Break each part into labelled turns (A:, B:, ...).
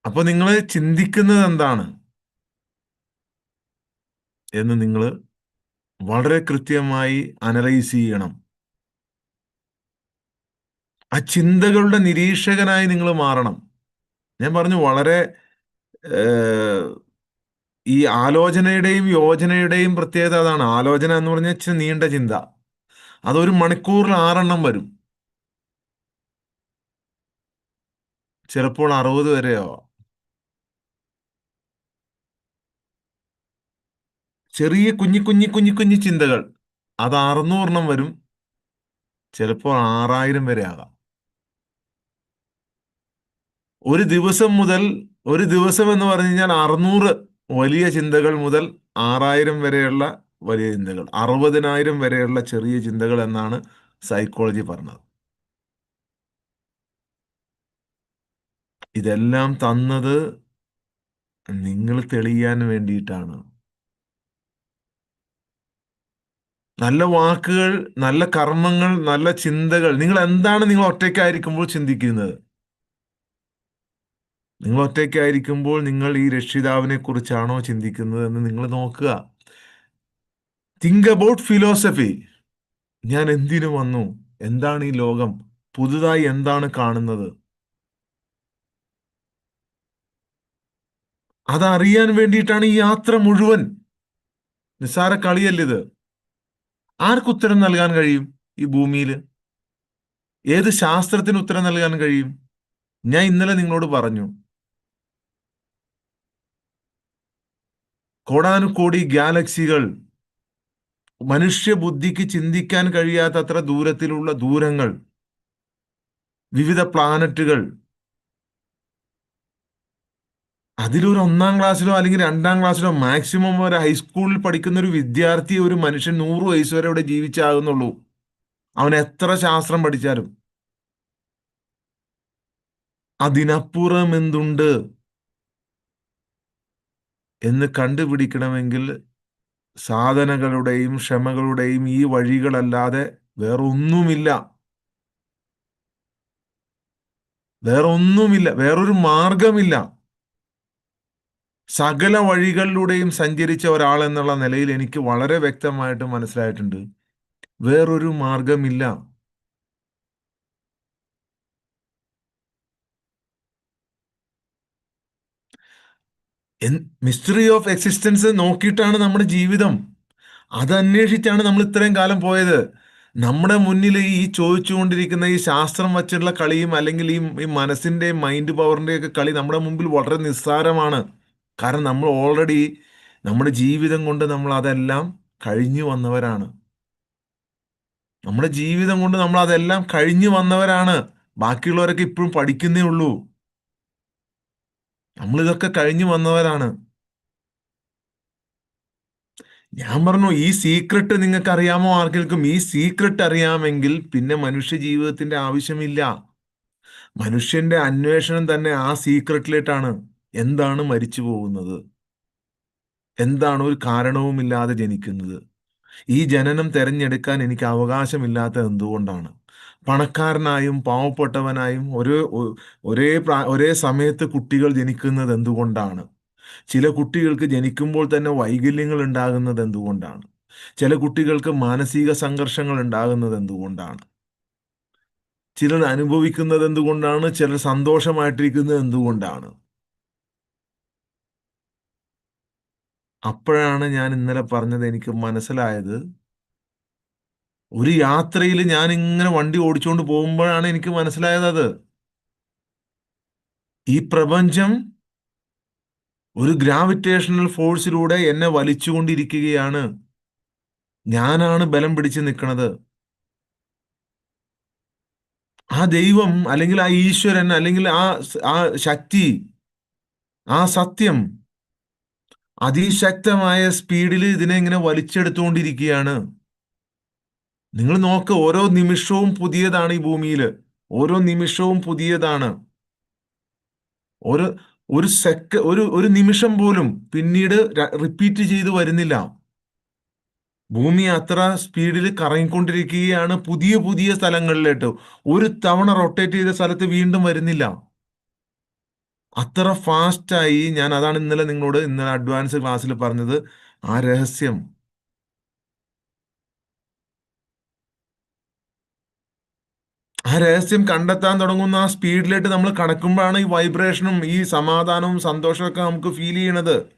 A: അപ്പൊ നിങ്ങൾ ചിന്തിക്കുന്നത് എന്താണ് എന്ന് നിങ്ങൾ വളരെ കൃത്യമായി അനലൈസ് ചെയ്യണം. ആ ചിന്തകളുടെ നിരീക്ഷകനായി നിങ്ങൾ മാറണം. ഞാൻ പറഞ്ഞു വളരെ ഏഹ്, ഈ ആലോചനയുടെയും യോജനയുടെയും പ്രത്യേകത അതാണ്. ആലോചന എന്ന് പറഞ്ഞാൽ ഇച്ചിരി നീണ്ട ചിന്ത. അതൊരു മണിക്കൂറിൽ 6 വരും. ചിലപ്പോൾ 60 വരെയോ. ചെറിയ കുഞ്ഞി കുഞ്ഞി കുഞ്ഞി കുഞ്ഞി ചിന്തകൾ. അത് 600 വരും. ചിലപ്പോൾ 6000 വരെ ആകാം. ഒരു ദിവസം മുതൽ, ഒരു ദിവസം എന്ന് പറഞ്ഞു കഴിഞ്ഞാൽ 600 വലിയ ചിന്തകൾ മുതൽ 6000 വരെയുള്ള വലിയ ചിന്തകൾ, 60,000 വരെയുള്ള ചെറിയ ചിന്തകൾ എന്നാണ് സൈക്കോളജി പറഞ്ഞത്. ഇതെല്ലാം തന്നത് നിങ്ങൾ തെളിയാൻ വേണ്ടിയിട്ടാണ്. നല്ല വാക്കുകൾ, നല്ല കർമ്മങ്ങൾ, നല്ല ചിന്തകൾ. നിങ്ങൾ എന്താണ് നിങ്ങൾ ഒറ്റയ്ക്കായിരിക്കുമ്പോൾ ചിന്തിക്കുന്നത്? നിങ്ങൾ ഒറ്റയ്ക്കായിരിക്കുമ്പോൾ നിങ്ങൾ ഈ രക്ഷിതാവിനെ കുറിച്ചാണോ ചിന്തിക്കുന്നത് എന്ന് നിങ്ങൾ നോക്കുക. Think about philosophy. ഞാൻ എന്തിനു വന്നു? എന്താണ് ഈ ലോകം? പുതുതായി എന്താണ് കാണുന്നത്? അതറിയാൻ വേണ്ടിയിട്ടാണ് ഈ യാത്ര മുഴുവൻ. നിസ്സാര കളിയല്ലിത്. ആർക്ക് ഉത്തരം നൽകാൻ കഴിയും ഈ ഭൂമിയിൽ? ഏത് ശാസ്ത്രത്തിന് ഉത്തരം നൽകാൻ കഴിയും? ഞാൻ ഇന്നലെ നിങ്ങളോട് പറഞ്ഞു, കോടാനുകോടി ഗാലക്സികൾ, മനുഷ്യ ബുദ്ധിക്ക് ചിന്തിക്കാൻ കഴിയാത്തത്ര ദൂരത്തിലുള്ള ദൂരങ്ങൾ, വിവിധ പ്ലാനറ്റുകൾ. അതിലൊരു 1-ാം ക്ലാസ്സിലോ അല്ലെങ്കിൽ 2-ാം ക്ലാസ്സിലോ മാക്സിമം ഒരു ഹൈസ്കൂളിൽ പഠിക്കുന്ന ഒരു വിദ്യാർത്ഥി, ഒരു മനുഷ്യൻ 100 വയസ്സ് വരെ ഇവിടെ ജീവിച്ചാകുന്നുള്ളൂ. അവൻ എത്ര ശാസ്ത്രം പഠിച്ചാലും. അതിനപ്പുറം എന്തുണ്ട് എന്ന് കണ്ടുപിടിക്കണമെങ്കിൽ സാധനകളുടെയും ക്ഷമകളുടെയും ഈ വഴികളല്ലാതെ വേറൊന്നുമില്ല. വേറൊന്നുമില്ല. വേറൊരു മാർഗമില്ല. സകല വഴികളിലൂടെയും സഞ്ചരിച്ച ഒരാൾ എന്നുള്ള നിലയിൽ എനിക്ക് വളരെ വ്യക്തമായിട്ട് മനസ്സിലായിട്ടുണ്ട്, വേറൊരു മാർഗമില്ല. മിസ്റ്ററി ഓഫ് എക്സിസ്റ്റൻസ് നോക്കിയിട്ടാണ് നമ്മുടെ ജീവിതം. അത് അന്വേഷിച്ചാണ് നമ്മൾ ഇത്രയും കാലം പോയത്. നമ്മുടെ മുന്നിൽ ഈ ചോദിച്ചുകൊണ്ടിരിക്കുന്ന ഈ ശാസ്ത്രം വച്ചുള്ള കളിയും അല്ലെങ്കിൽ ഈ ഈ മനസ്സിന്റെയും മൈൻഡ് പവറിന്റെയും ഒക്കെ കളി നമ്മുടെ മുമ്പിൽ വളരെ നിസ്സാരമാണ്. കാരണം നമ്മൾ ഓൾറെഡി നമ്മുടെ ജീവിതം കൊണ്ട് നമ്മൾ അതെല്ലാം കഴിഞ്ഞു വന്നവരാണ്. നമ്മുടെ ജീവിതം കൊണ്ട് നമ്മൾ അതെല്ലാം കഴിഞ്ഞു വന്നവരാണ്. ബാക്കിയുള്ളവരൊക്കെ ഇപ്പോഴും പഠിക്കുന്നേ ഉള്ളൂ. നമ്മൾ ഇതൊക്കെ കഴിഞ്ഞു വന്നവരാണ്. ഞാൻ പറഞ്ഞു, ഈ സീക്രട്ട് നിങ്ങൾക്ക് അറിയാമോ? ആർക്കെങ്കിലും ഈ സീക്രട്ട് അറിയാമെങ്കിൽ പിന്നെ മനുഷ്യ ജീവിതത്തിന്റെ ആവശ്യമില്ല. മനുഷ്യന്റെ അന്വേഷണം തന്നെ ആ സീക്രട്ടിലേട്ടാണ്. എന്താണ് മരിച്ചു പോകുന്നത്? എന്താണ് ഒരു കാരണവുമില്ലാതെ ജനിക്കുന്നത്? ഈ ജനനം തിരഞ്ഞെടുക്കാൻ എനിക്ക് അവകാശമില്ലാത്തത് എന്തുകൊണ്ടാണ്? പണക്കാരനായും പാവപ്പെട്ടവനായും ഒരേ സമയത്ത് കുട്ടികൾ ജനിക്കുന്നത് എന്തുകൊണ്ടാണ്? ചില കുട്ടികൾക്ക് ജനിക്കുമ്പോൾ തന്നെ വൈകല്യങ്ങൾ ഉണ്ടാകുന്നത് എന്തുകൊണ്ടാണ്? ചില കുട്ടികൾക്ക് മാനസിക സംഘർഷങ്ങൾ ഉണ്ടാകുന്നത് എന്തുകൊണ്ടാണ്? ചിലർ അനുഭവിക്കുന്നത് എന്തുകൊണ്ടാണ്? ചിലർ സന്തോഷമായിട്ടിരിക്കുന്നത് എന്തുകൊണ്ടാണ്? അപ്പോഴാണ് ഞാൻ ഇന്നലെ പറഞ്ഞത് എനിക്ക് മനസ്സിലായത്. ഒരു യാത്രയിൽ ഞാൻ ഇങ്ങനെ വണ്ടി ഓടിച്ചുകൊണ്ട് പോകുമ്പോഴാണ് എനിക്ക് മനസ്സിലായത് അത്. ഈ പ്രപഞ്ചം ഒരു ഗ്രാവിറ്റേഷണൽ ഫോഴ്സിലൂടെ എന്നെ വലിച്ചുകൊണ്ടിരിക്കുകയാണ്. ഞാനാണ് ബലം പിടിച്ച് നിൽക്കുന്നത്. ആ ദൈവം അല്ലെങ്കിൽ ആ ഈശ്വരൻ അല്ലെങ്കിൽ ആ ശക്തി, ആ സത്യം അതിശക്തമായ സ്പീഡിൽ ഇതിനെ ഇങ്ങനെ വലിച്ചെടുത്തുകൊണ്ടിരിക്കുകയാണ്. നിങ്ങൾ നോക്ക്, ഓരോ നിമിഷവും പുതിയതാണ് ഈ ഭൂമിയിൽ. ഓരോ നിമിഷവും പുതിയതാണ്. ഒരു ഒരു നിമിഷം പോലും പിന്നീട് റിപ്പീറ്റ് ചെയ്ത് വരുന്നില്ല. ഭൂമി അത്ര സ്പീഡിൽ കറങ്ങിക്കൊണ്ടിരിക്കുകയാണ് പുതിയ പുതിയ സ്ഥലങ്ങളിലേക്ക്. ഒരു തവണ റൊട്ടേറ്റ് ചെയ്ത സ്ഥലത്ത് വീണ്ടും വരുന്നില്ല. അത്ര ഫാസ്റ്റായി. ഞാൻ അതാണ് ഇന്നലെ നിങ്ങളോട് ഇന്നലെ അഡ്വാൻസ് ക്ലാസ്സിൽ പറഞ്ഞത്. ആ രഹസ്യം, ആ രഹസ്യം കണ്ടെത്താൻ തുടങ്ങുന്ന ആ സ്പീഡിലേക്ക് നമ്മൾ കടക്കുമ്പോഴാണ് ഈ വൈബ്രേഷനും ഈ സമാധാനവും സന്തോഷവും ഒക്കെ നമുക്ക് ഫീൽ ചെയ്യണത്.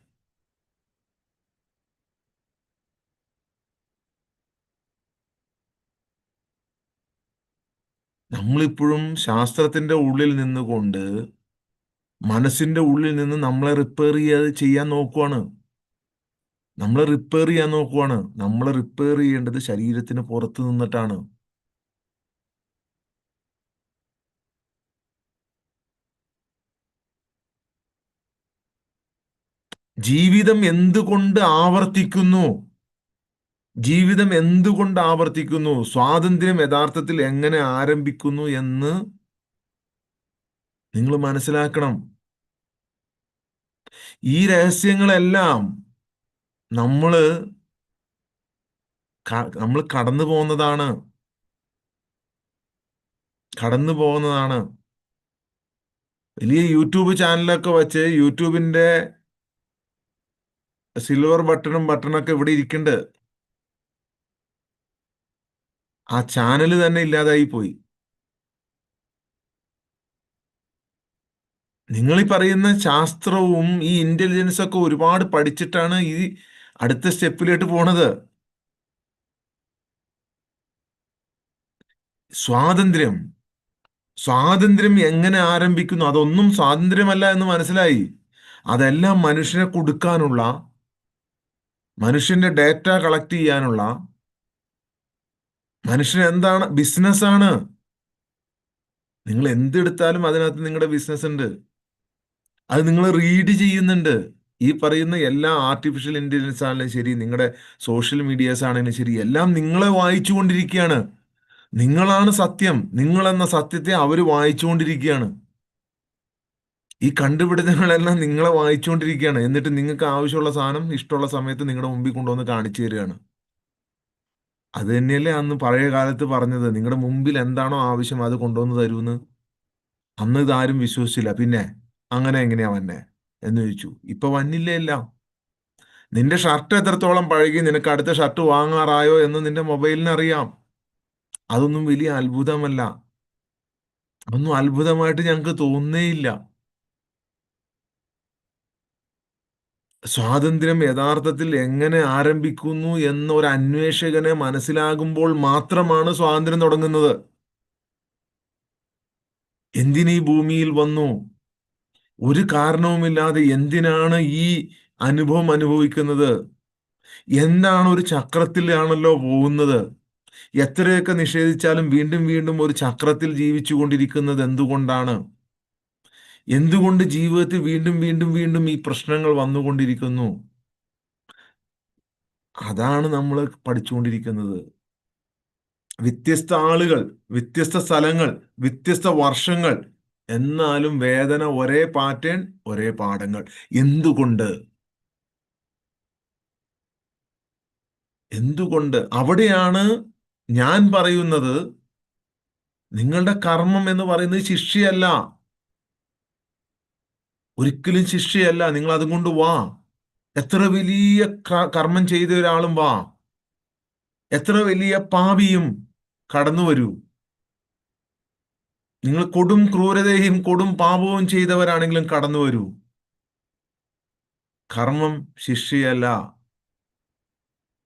A: നമ്മളിപ്പോഴും ശാസ്ത്രത്തിന്റെ ഉള്ളിൽ നിന്നുകൊണ്ട് മനസ്സിന്റെ ഉള്ളിൽ നിന്ന് നമ്മളെ റിപ്പയർ ചെയ്യാൻ നോക്കുവാണ്. നമ്മളെ റിപ്പയർ ചെയ്യാൻ നോക്കുവാണ്. നമ്മളെ റിപ്പയർ ചെയ്യേണ്ടത് ശരീരത്തിന് പുറത്ത് നിന്നിട്ടാണ്. ജീവിതം എന്തുകൊണ്ട് ആവർത്തിക്കുന്നു? ജീവിതം എന്തുകൊണ്ട് ആവർത്തിക്കുന്നു? സ്വാതന്ത്ര്യം യഥാർത്ഥത്തിൽ എങ്ങനെ ആരംഭിക്കുന്നു എന്ന് നിങ്ങൾ മനസ്സിലാക്കണം. ഈ രഹസ്യങ്ങളെല്ലാം നമ്മള് നമ്മൾ കടന്നു പോകുന്നതാണ്. കടന്നു പോകുന്നതാണ്. വലിയ യൂട്യൂബ് ചാനലൊക്കെ വെച്ച് യൂട്യൂബിന്റെ സിൽവർ ബട്ടണൊക്കെ ഇവിടെ ഇരിക്കുന്നുണ്ട്. ആ ചാനൽ തന്നെ ഇല്ലാതായി പോയി. നിങ്ങൾ ഈ പറയുന്ന ശാസ്ത്രവും ഈ ഇന്റലിജൻസ് ഒക്കെ ഒരുപാട് പഠിച്ചിട്ടാണ് ഈ അടുത്ത സ്റ്റെപ്പിലോട്ട് പോണത്. സ്വാതന്ത്ര്യം, സ്വാതന്ത്ര്യം എങ്ങനെ ആരംഭിക്കുന്നു? അതൊന്നും സ്വാതന്ത്ര്യമല്ല എന്ന് മനസ്സിലായി. അതെല്ലാം മനുഷ്യനെ കൊടുക്കാനുള്ള, മനുഷ്യന്റെ ഡേറ്റ കളക്ട് ചെയ്യാനുള്ള, മനുഷ്യൻ എന്താണ് ബിസിനസ്സാണ്. നിങ്ങൾ എന്തെടുത്താലും അതിനകത്ത് നിങ്ങളുടെ ബിസിനസ് ഉണ്ട്. അത് നിങ്ങൾ റീഡ് ചെയ്യുന്നുണ്ട്. ഈ പറയുന്ന എല്ലാ ആർട്ടിഫിഷ്യൽ ഇന്റലിജൻസ് ആണെങ്കിലും ശരി, നിങ്ങളുടെ സോഷ്യൽ മീഡിയാസ് ആണെങ്കിലും ശരി, എല്ലാം നിങ്ങളെ വായിച്ചു കൊണ്ടിരിക്കുകയാണ്. നിങ്ങളാണ് സത്യം. നിങ്ങൾ എന്ന സത്യത്തെ അവർ വായിച്ചുകൊണ്ടിരിക്കുകയാണ്. ഈ കണ്ടുപിടുത്തങ്ങളെല്ലാം നിങ്ങളെ വായിച്ചുകൊണ്ടിരിക്കുകയാണ്. എന്നിട്ട് നിങ്ങൾക്ക് ആവശ്യമുള്ള സാധനം ഇഷ്ടമുള്ള സമയത്ത് നിങ്ങളുടെ മുമ്പിൽ കൊണ്ടുവന്ന് കാണിച്ചു തരികയാണ്. അത് തന്നെയല്ലേ അന്ന് പഴയ കാലത്ത് പറഞ്ഞത്, നിങ്ങളുടെ മുമ്പിൽ എന്താണോ ആവശ്യം അത് കൊണ്ടുവന്ന് തരൂന്ന്. അന്ന് ഇതാരും വിശ്വസിച്ചില്ല. പിന്നെ അങ്ങനെ എങ്ങനെയാ വന്നെ എന്ന് ചോദിച്ചു. ഇപ്പൊ വന്നില്ലേ എല്ലാം. നിന്റെ ഷർട്ട് എത്രത്തോളം പഴകി, നിനക്ക് അടുത്ത ഷർട്ട് വാങ്ങാറായോ എന്ന് നിന്റെ മൊബൈലിന് അറിയാം. അതൊന്നും വലിയ അത്ഭുതമല്ല. അതൊന്നും അത്ഭുതമായിട്ട് ഞങ്ങൾക്ക് തോന്നുന്നേയില്ല. സ്വാതന്ത്ര്യം യഥാർത്ഥത്തിൽ എങ്ങനെ ആരംഭിക്കുന്നു എന്ന ഒരു അന്വേഷകനെ മനസ്സിലാകുമ്പോൾ മാത്രമാണ് സ്വാതന്ത്ര്യം തുടങ്ങുന്നത്. എന്തിനീ ഭൂമിയിൽ വന്നു? ഒരു കാരണവുമില്ലാതെ എന്തിനാണ് ഈ അനുഭവം അനുഭവിക്കുന്നത്? എന്താണ് ഒരു ചക്രത്തിലാണല്ലോ പോകുന്നത്. എത്രയൊക്കെ നിഷേധിച്ചാലും വീണ്ടും വീണ്ടും ഒരു ചക്രത്തിൽ ജീവിച്ചു കൊണ്ടിരിക്കുന്നത് എന്തുകൊണ്ടാണ്? എന്തുകൊണ്ട് ജീവിതത്തിൽ വീണ്ടും വീണ്ടും വീണ്ടും ഈ പ്രശ്നങ്ങൾ വന്നുകൊണ്ടിരിക്കുന്നു? അതാണ് നമ്മൾ പഠിച്ചുകൊണ്ടിരിക്കുന്നത്. വ്യത്യസ്ത ആളുകൾ, വ്യത്യസ്ത സ്ഥലങ്ങൾ, വ്യത്യസ്ത വർഷങ്ങൾ, എന്നാലും വേദന ഒരേ പാറ്റേൺ, ഒരേ പാഠങ്ങൾ. എന്തുകൊണ്ട്? എന്തുകൊണ്ട്? അവിടെയാണ് ഞാൻ പറയുന്നത്, നിങ്ങളുടെ കർമ്മം എന്ന് പറയുന്നത് ശിക്ഷയല്ല. ഒരിക്കലും ശിക്ഷയല്ല. നിങ്ങൾ അതുകൊണ്ട് വാ. എത്ര വലിയ കർമ്മം ചെയ്ത ഒരാളും വാ. എത്ര വലിയ പാപിയും കടന്നു വരൂ. നിങ്ങൾ കൊടും ക്രൂരതയും കൊടും പാപവും ചെയ്തവരാണെങ്കിലും കടന്നു വരൂ. കർമ്മം ശിക്ഷയല്ല.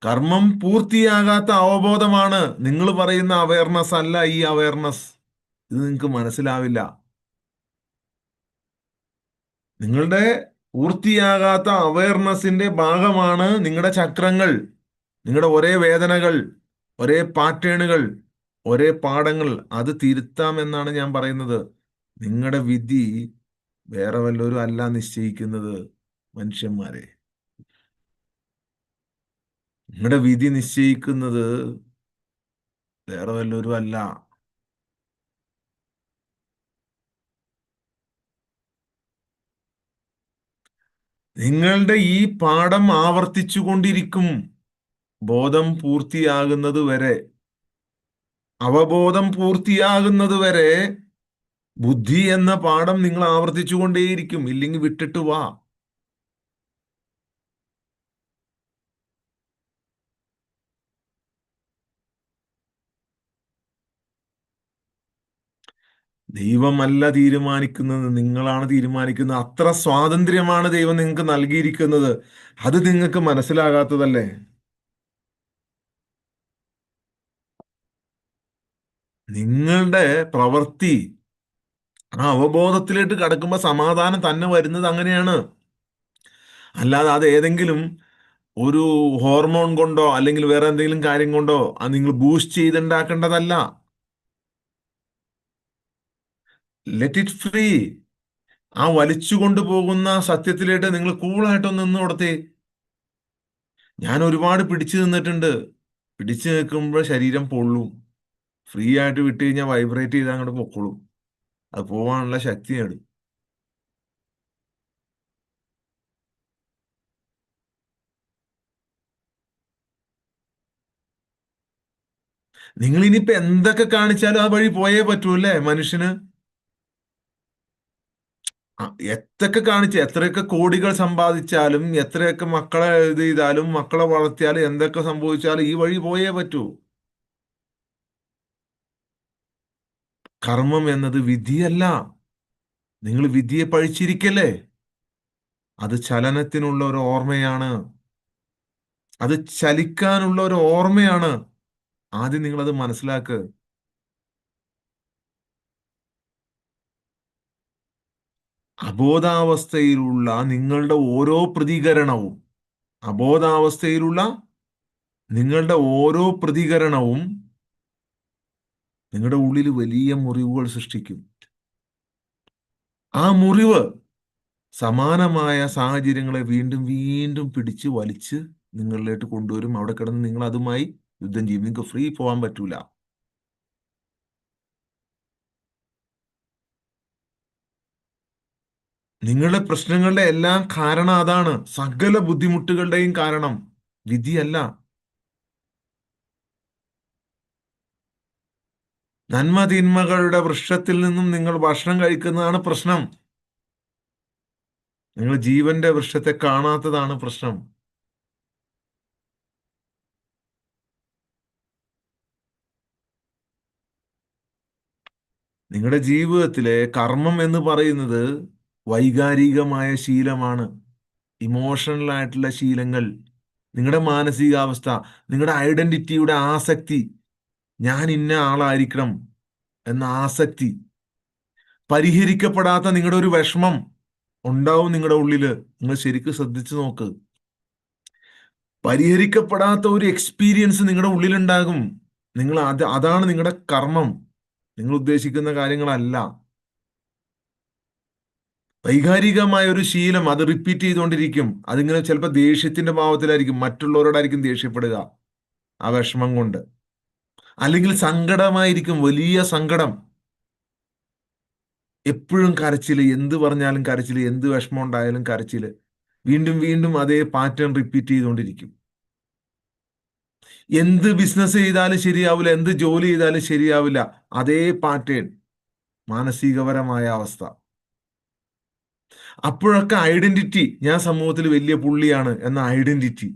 A: കർമ്മം പൂർത്തിയാകാത്ത അവബോധമാണ്. നിങ്ങൾ പറയുന്ന അവയർനെസ് അല്ല ഈ അവയർനെസ്. ഇത് നിങ്ങൾക്ക് മനസ്സിലാവില്ല. നിങ്ങളുടെ പൂർത്തിയാകാത്ത അവയർനെസിന്റെ ഭാഗമാണ് നിങ്ങളുടെ ചക്രങ്ങൾ, നിങ്ങളുടെ ഒരേ വേദനകൾ, ഒരേ പാറ്റേണുകൾ, ഒരേ പാഠങ്ങൾ. അത് തിരുത്താം എന്നാണ് ഞാൻ പറയുന്നത്. നിങ്ങളുടെ വിധി വേറെ വല്ലവരും അല്ല നിശ്ചയിക്കുന്നത്, മനുഷ്യന്മാരെ. നിങ്ങളുടെ വിധി നിശ്ചയിക്കുന്നത് വേറെ വല്ലവരും അല്ല. നിങ്ങളുടെ ഈ പാഠം ആവർത്തിച്ചു കൊണ്ടിരിക്കും, ബോധം പൂർത്തിയാകുന്നത് വരെ. അവബോധം പൂർത്തിയാകുന്നത് വരെ ബുദ്ധി എന്ന പാഠം നിങ്ങൾ ആവർത്തിച്ചുകൊണ്ടേയിരിക്കും, ഇല്ലെങ്കിൽ വിട്ടിട്ട് വാ. ദൈവമല്ല തീരുമാനിക്കുന്നത്, നിങ്ങളാണ് തീരുമാനിക്കുന്നത്. അത്ര സ്വാതന്ത്ര്യമാണ് ദൈവം നിങ്ങൾക്ക് നൽകിയിരിക്കുന്നത്. അത് നിങ്ങൾക്ക് മനസ്സിലാകാത്തതല്ലേ? നിങ്ങളുടെ പ്രവൃത്തി ആ അവബോധത്തിലേക്ക് കടക്കുമ്പോൾ സമാധാനം തന്നെ വരുന്നത് അങ്ങനെയാണ്. അല്ലാതെ അത് ഏതെങ്കിലും ഒരു ഹോർമോൺ കൊണ്ടോ അല്ലെങ്കിൽ വേറെ എന്തെങ്കിലും കാര്യം കൊണ്ടോ അത് നിങ്ങൾ ബൂസ്റ്റ് ചെയ്തുണ്ടാക്കേണ്ടതല്ല. Let it free. ആ വലിച്ചു കൊണ്ടുപോകുന്ന സത്യത്തിലേക്ക് നിങ്ങൾ കൂളായിട്ടൊന്ന് നിന്ന് കൊടുത്തേ. ഞാൻ ഒരുപാട് പിടിച്ചു നിന്നിട്ടുണ്ട്. പിടിച്ചു നിൽക്കുമ്പോൾ ശരീരം പൊള്ളും. ഫ്രീ ആയിട്ട് വിട്ട് കഴിഞ്ഞാൽ വൈബ്രേറ്റ് ചെയ്ത് അങ്ങോട്ട് പൊക്കോളും. അത് പോവാനുള്ള ശക്തി നേടും. നിങ്ങൾ ഇനിയിപ്പോ എന്തൊക്കെ കാണിച്ചാലും ആ വഴി പോയേ പറ്റൂ അല്ലേ മനുഷ്യന്? ആ, എത്രയൊക്കെ കാണിച്ച് എത്രയൊക്കെ കോടികൾ സമ്പാദിച്ചാലും എത്രയൊക്കെ മക്കളെ ഇത് ചെയ്താലും മക്കളെ വളർത്തിയാലും എന്തൊക്കെ സംഭവിച്ചാലും ഈ വഴി പോയേ പറ്റൂ. കർമ്മം എന്നത് വിധിയല്ല. നിങ്ങൾ വിധിയെ പഴിച്ചിരിക്കല്ലേ. അത് ചലനത്തിനുള്ള ഒരു ഓർമ്മയാണ്. അത് ചലിക്കാനുള്ള ഒരു ഓർമ്മയാണ്. ആദ്യം നിങ്ങളത് മനസ്സിലാക്ക്. അബോധാവസ്ഥയിലുള്ള നിങ്ങളുടെ ഓരോ പ്രതികരണവും അബോധാവസ്ഥയിലുള്ള നിങ്ങളുടെ ഓരോ പ്രതികരണവും നിങ്ങളുടെ ഉള്ളിൽ വലിയ മുറിവുകൾ സൃഷ്ടിക്കും. ആ മുറിവ് സമാനമായ സാഹചര്യങ്ങളെ വീണ്ടും വീണ്ടും പിടിച്ച് വലിച്ച് നിങ്ങളിലേക്ക് കൊണ്ടുവരും. അവിടെ കിടന്ന് നിങ്ങൾ അതുമായി യുദ്ധം ചെയ്യും. നിങ്ങൾക്ക് ഫ്രീ പോകാൻ പറ്റൂല. നിങ്ങളുടെ പ്രശ്നങ്ങളുടെ എല്ലാം കാരണം അതാണ്. സകല ബുദ്ധിമുട്ടുകളുടെയും കാരണം വിധിയല്ല. നന്മ തിന്മകളുടെ വൃക്ഷത്തിൽ നിന്നും നിങ്ങൾ ഭക്ഷണം കഴിക്കുന്നതാണ് പ്രശ്നം. നിങ്ങൾ ജീവന്റെ വൃക്ഷത്തെ കാണാത്തതാണ് പ്രശ്നം. നിങ്ങളുടെ ജീവിതത്തിലെ കർമ്മം എന്ന് പറയുന്നത് വൈകാരികമായ ശീലമാണ്. ഇമോഷണൽ ആയിട്ടുള്ള ശീലങ്ങൾ, നിങ്ങളുടെ മാനസികാവസ്ഥ, നിങ്ങളുടെ ഐഡന്റിറ്റിയുടെ ആസക്തി. ഞാൻ ഇന്ന ആളായിരിക്കണം എന്ന ആസക്തി, പരിഹരിക്കപ്പെടാത്ത നിങ്ങളുടെ ഒരു വിഷമം ഉണ്ടാവും നിങ്ങളുടെ ഉള്ളില്. നിങ്ങൾ ശരിക്കും ശ്രദ്ധിച്ചു നോക്ക്. പരിഹരിക്കപ്പെടാത്ത ഒരു എക്സ്പീരിയൻസ് നിങ്ങളുടെ ഉള്ളിലുണ്ടാകും. അതാണ് നിങ്ങളുടെ കർമ്മം. നിങ്ങൾ ഉദ്ദേശിക്കുന്ന കാര്യങ്ങളല്ല. വൈകാരികമായ ഒരു ശീലം അത് റിപ്പീറ്റ് ചെയ്തുകൊണ്ടിരിക്കും. അതിങ്ങനെ ചിലപ്പോൾ ദേഷ്യത്തിന്റെ ഭാവത്തിലായിരിക്കും, മറ്റുള്ളവരോടായിരിക്കും ദേഷ്യപ്പെടുക ആ വിഷമം കൊണ്ട്. അല്ലെങ്കിൽ സങ്കടമായിരിക്കും, വലിയ സങ്കടം. എപ്പോഴും കരച്ചില്, എന്ത് പറഞ്ഞാലും കരച്ചില്, എന്ത് വിഷമം ഉണ്ടായാലും കരച്ചില്. വീണ്ടും വീണ്ടും അതേ പാറ്റേൺ റിപ്പീറ്റ് ചെയ്തുകൊണ്ടിരിക്കും. എന്ത് ബിസിനസ് ചെയ്താലും ശരിയാവില്ല, എന്ത് ജോലി ചെയ്താലും ശരിയാവില്ല. അതേ പാറ്റേൺ, മാനസികപരമായ അവസ്ഥ. അപ്പോഴൊക്കെ ഐഡന്റിറ്റി, ഞാൻ സമൂഹത്തിൽ വലിയ പുള്ളിയാണ് എന്ന ഐഡന്റിറ്റി.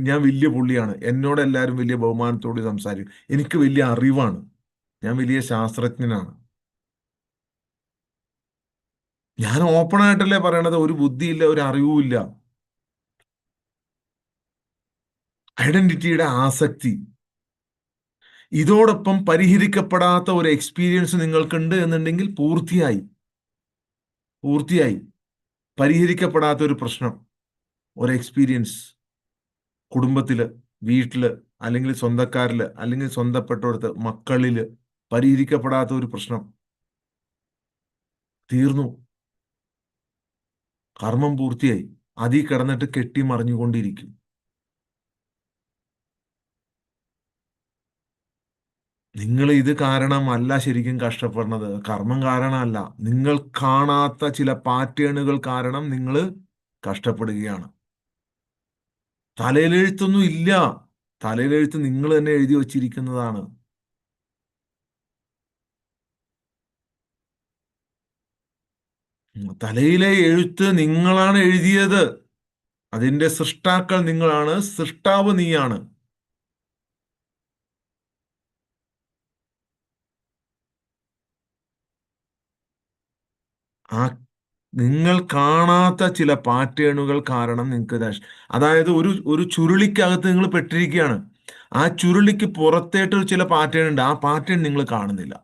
A: ഞാൻ വലിയ പുള്ളിയാണ്, എന്നോട് എല്ലാവരും വലിയ ബഹുമാനത്തോടെ സംസാരിക്കും, എനിക്ക് വലിയ അറിവാണ്, ഞാൻ വലിയ ശാസ്ത്രജ്ഞനാണ്. ഞാൻ ഓപ്പൺ ആയിട്ടല്ലേ പറയണത്, ഒരു ബുദ്ധിയില്ല, ഒരു അറിവുമില്ല. ഐഡന്റിറ്റിയുടെ ആസക്തി. ഇതോടൊപ്പം പരിഹരിക്കപ്പെടാത്ത ഒരു എക്സ്പീരിയൻസ് നിങ്ങൾക്കുണ്ട് എന്നുണ്ടെങ്കിൽ പൂർത്തിയായി. പൂർത്തിയായി. പരിഹരിക്കപ്പെടാത്ത ഒരു പ്രശ്നം, ഒരു എക്സ്പീരിയൻസ്, കുടുംബത്തില്, വീട്ടില്, അല്ലെങ്കിൽ സ്വന്തക്കാരില്, അല്ലെങ്കിൽ സ്വന്തപ്പെട്ടടുത്ത്, മക്കളില് പരിഹരിക്കപ്പെടാത്ത ഒരു പ്രശ്നം തീർന്നു. കർമ്മം പൂർത്തിയായി. അതിൽ കിടന്നിട്ട് കെട്ടിമറിഞ്ഞുകൊണ്ടിരിക്കും. നിങ്ങൾ ഇത് കാരണമല്ല ശരിക്കും കഷ്ടപ്പെടുന്നത്, കർമ്മം കാരണമല്ല. നിങ്ങൾ കാണാത്ത ചില പാറ്റേണുകൾ കാരണം നിങ്ങൾ കഷ്ടപ്പെടുകയാണ്. തലയിലെഴുത്തൊന്നും ഇല്ല. തലയിലെഴുത്ത് നിങ്ങൾ തന്നെ എഴുതി വച്ചിരിക്കുന്നതാണ്. തലയിലെ എഴുത്ത് നിങ്ങളാണ് എഴുതിയത്. അതിന്റെ സൃഷ്ടാക്കൾ നിങ്ങളാണ്, സൃഷ്ടാവ് നീയാണ്. ആ നിങ്ങൾ കാണാത്ത ചില പാറ്റേണുകൾ കാരണം നിങ്ങൾക്ക് അതായത് ഒരു ഒരു ചുരുളിക്കകത്ത് നിങ്ങൾ പെട്ടിരിക്കുകയാണ്. ആ ചുരുളിക്ക് പുറത്തേട്ട് ചില പാറ്റേൺ ഉണ്ട്. ആ പാറ്റേൺ നിങ്ങൾ കാണുന്നില്ല.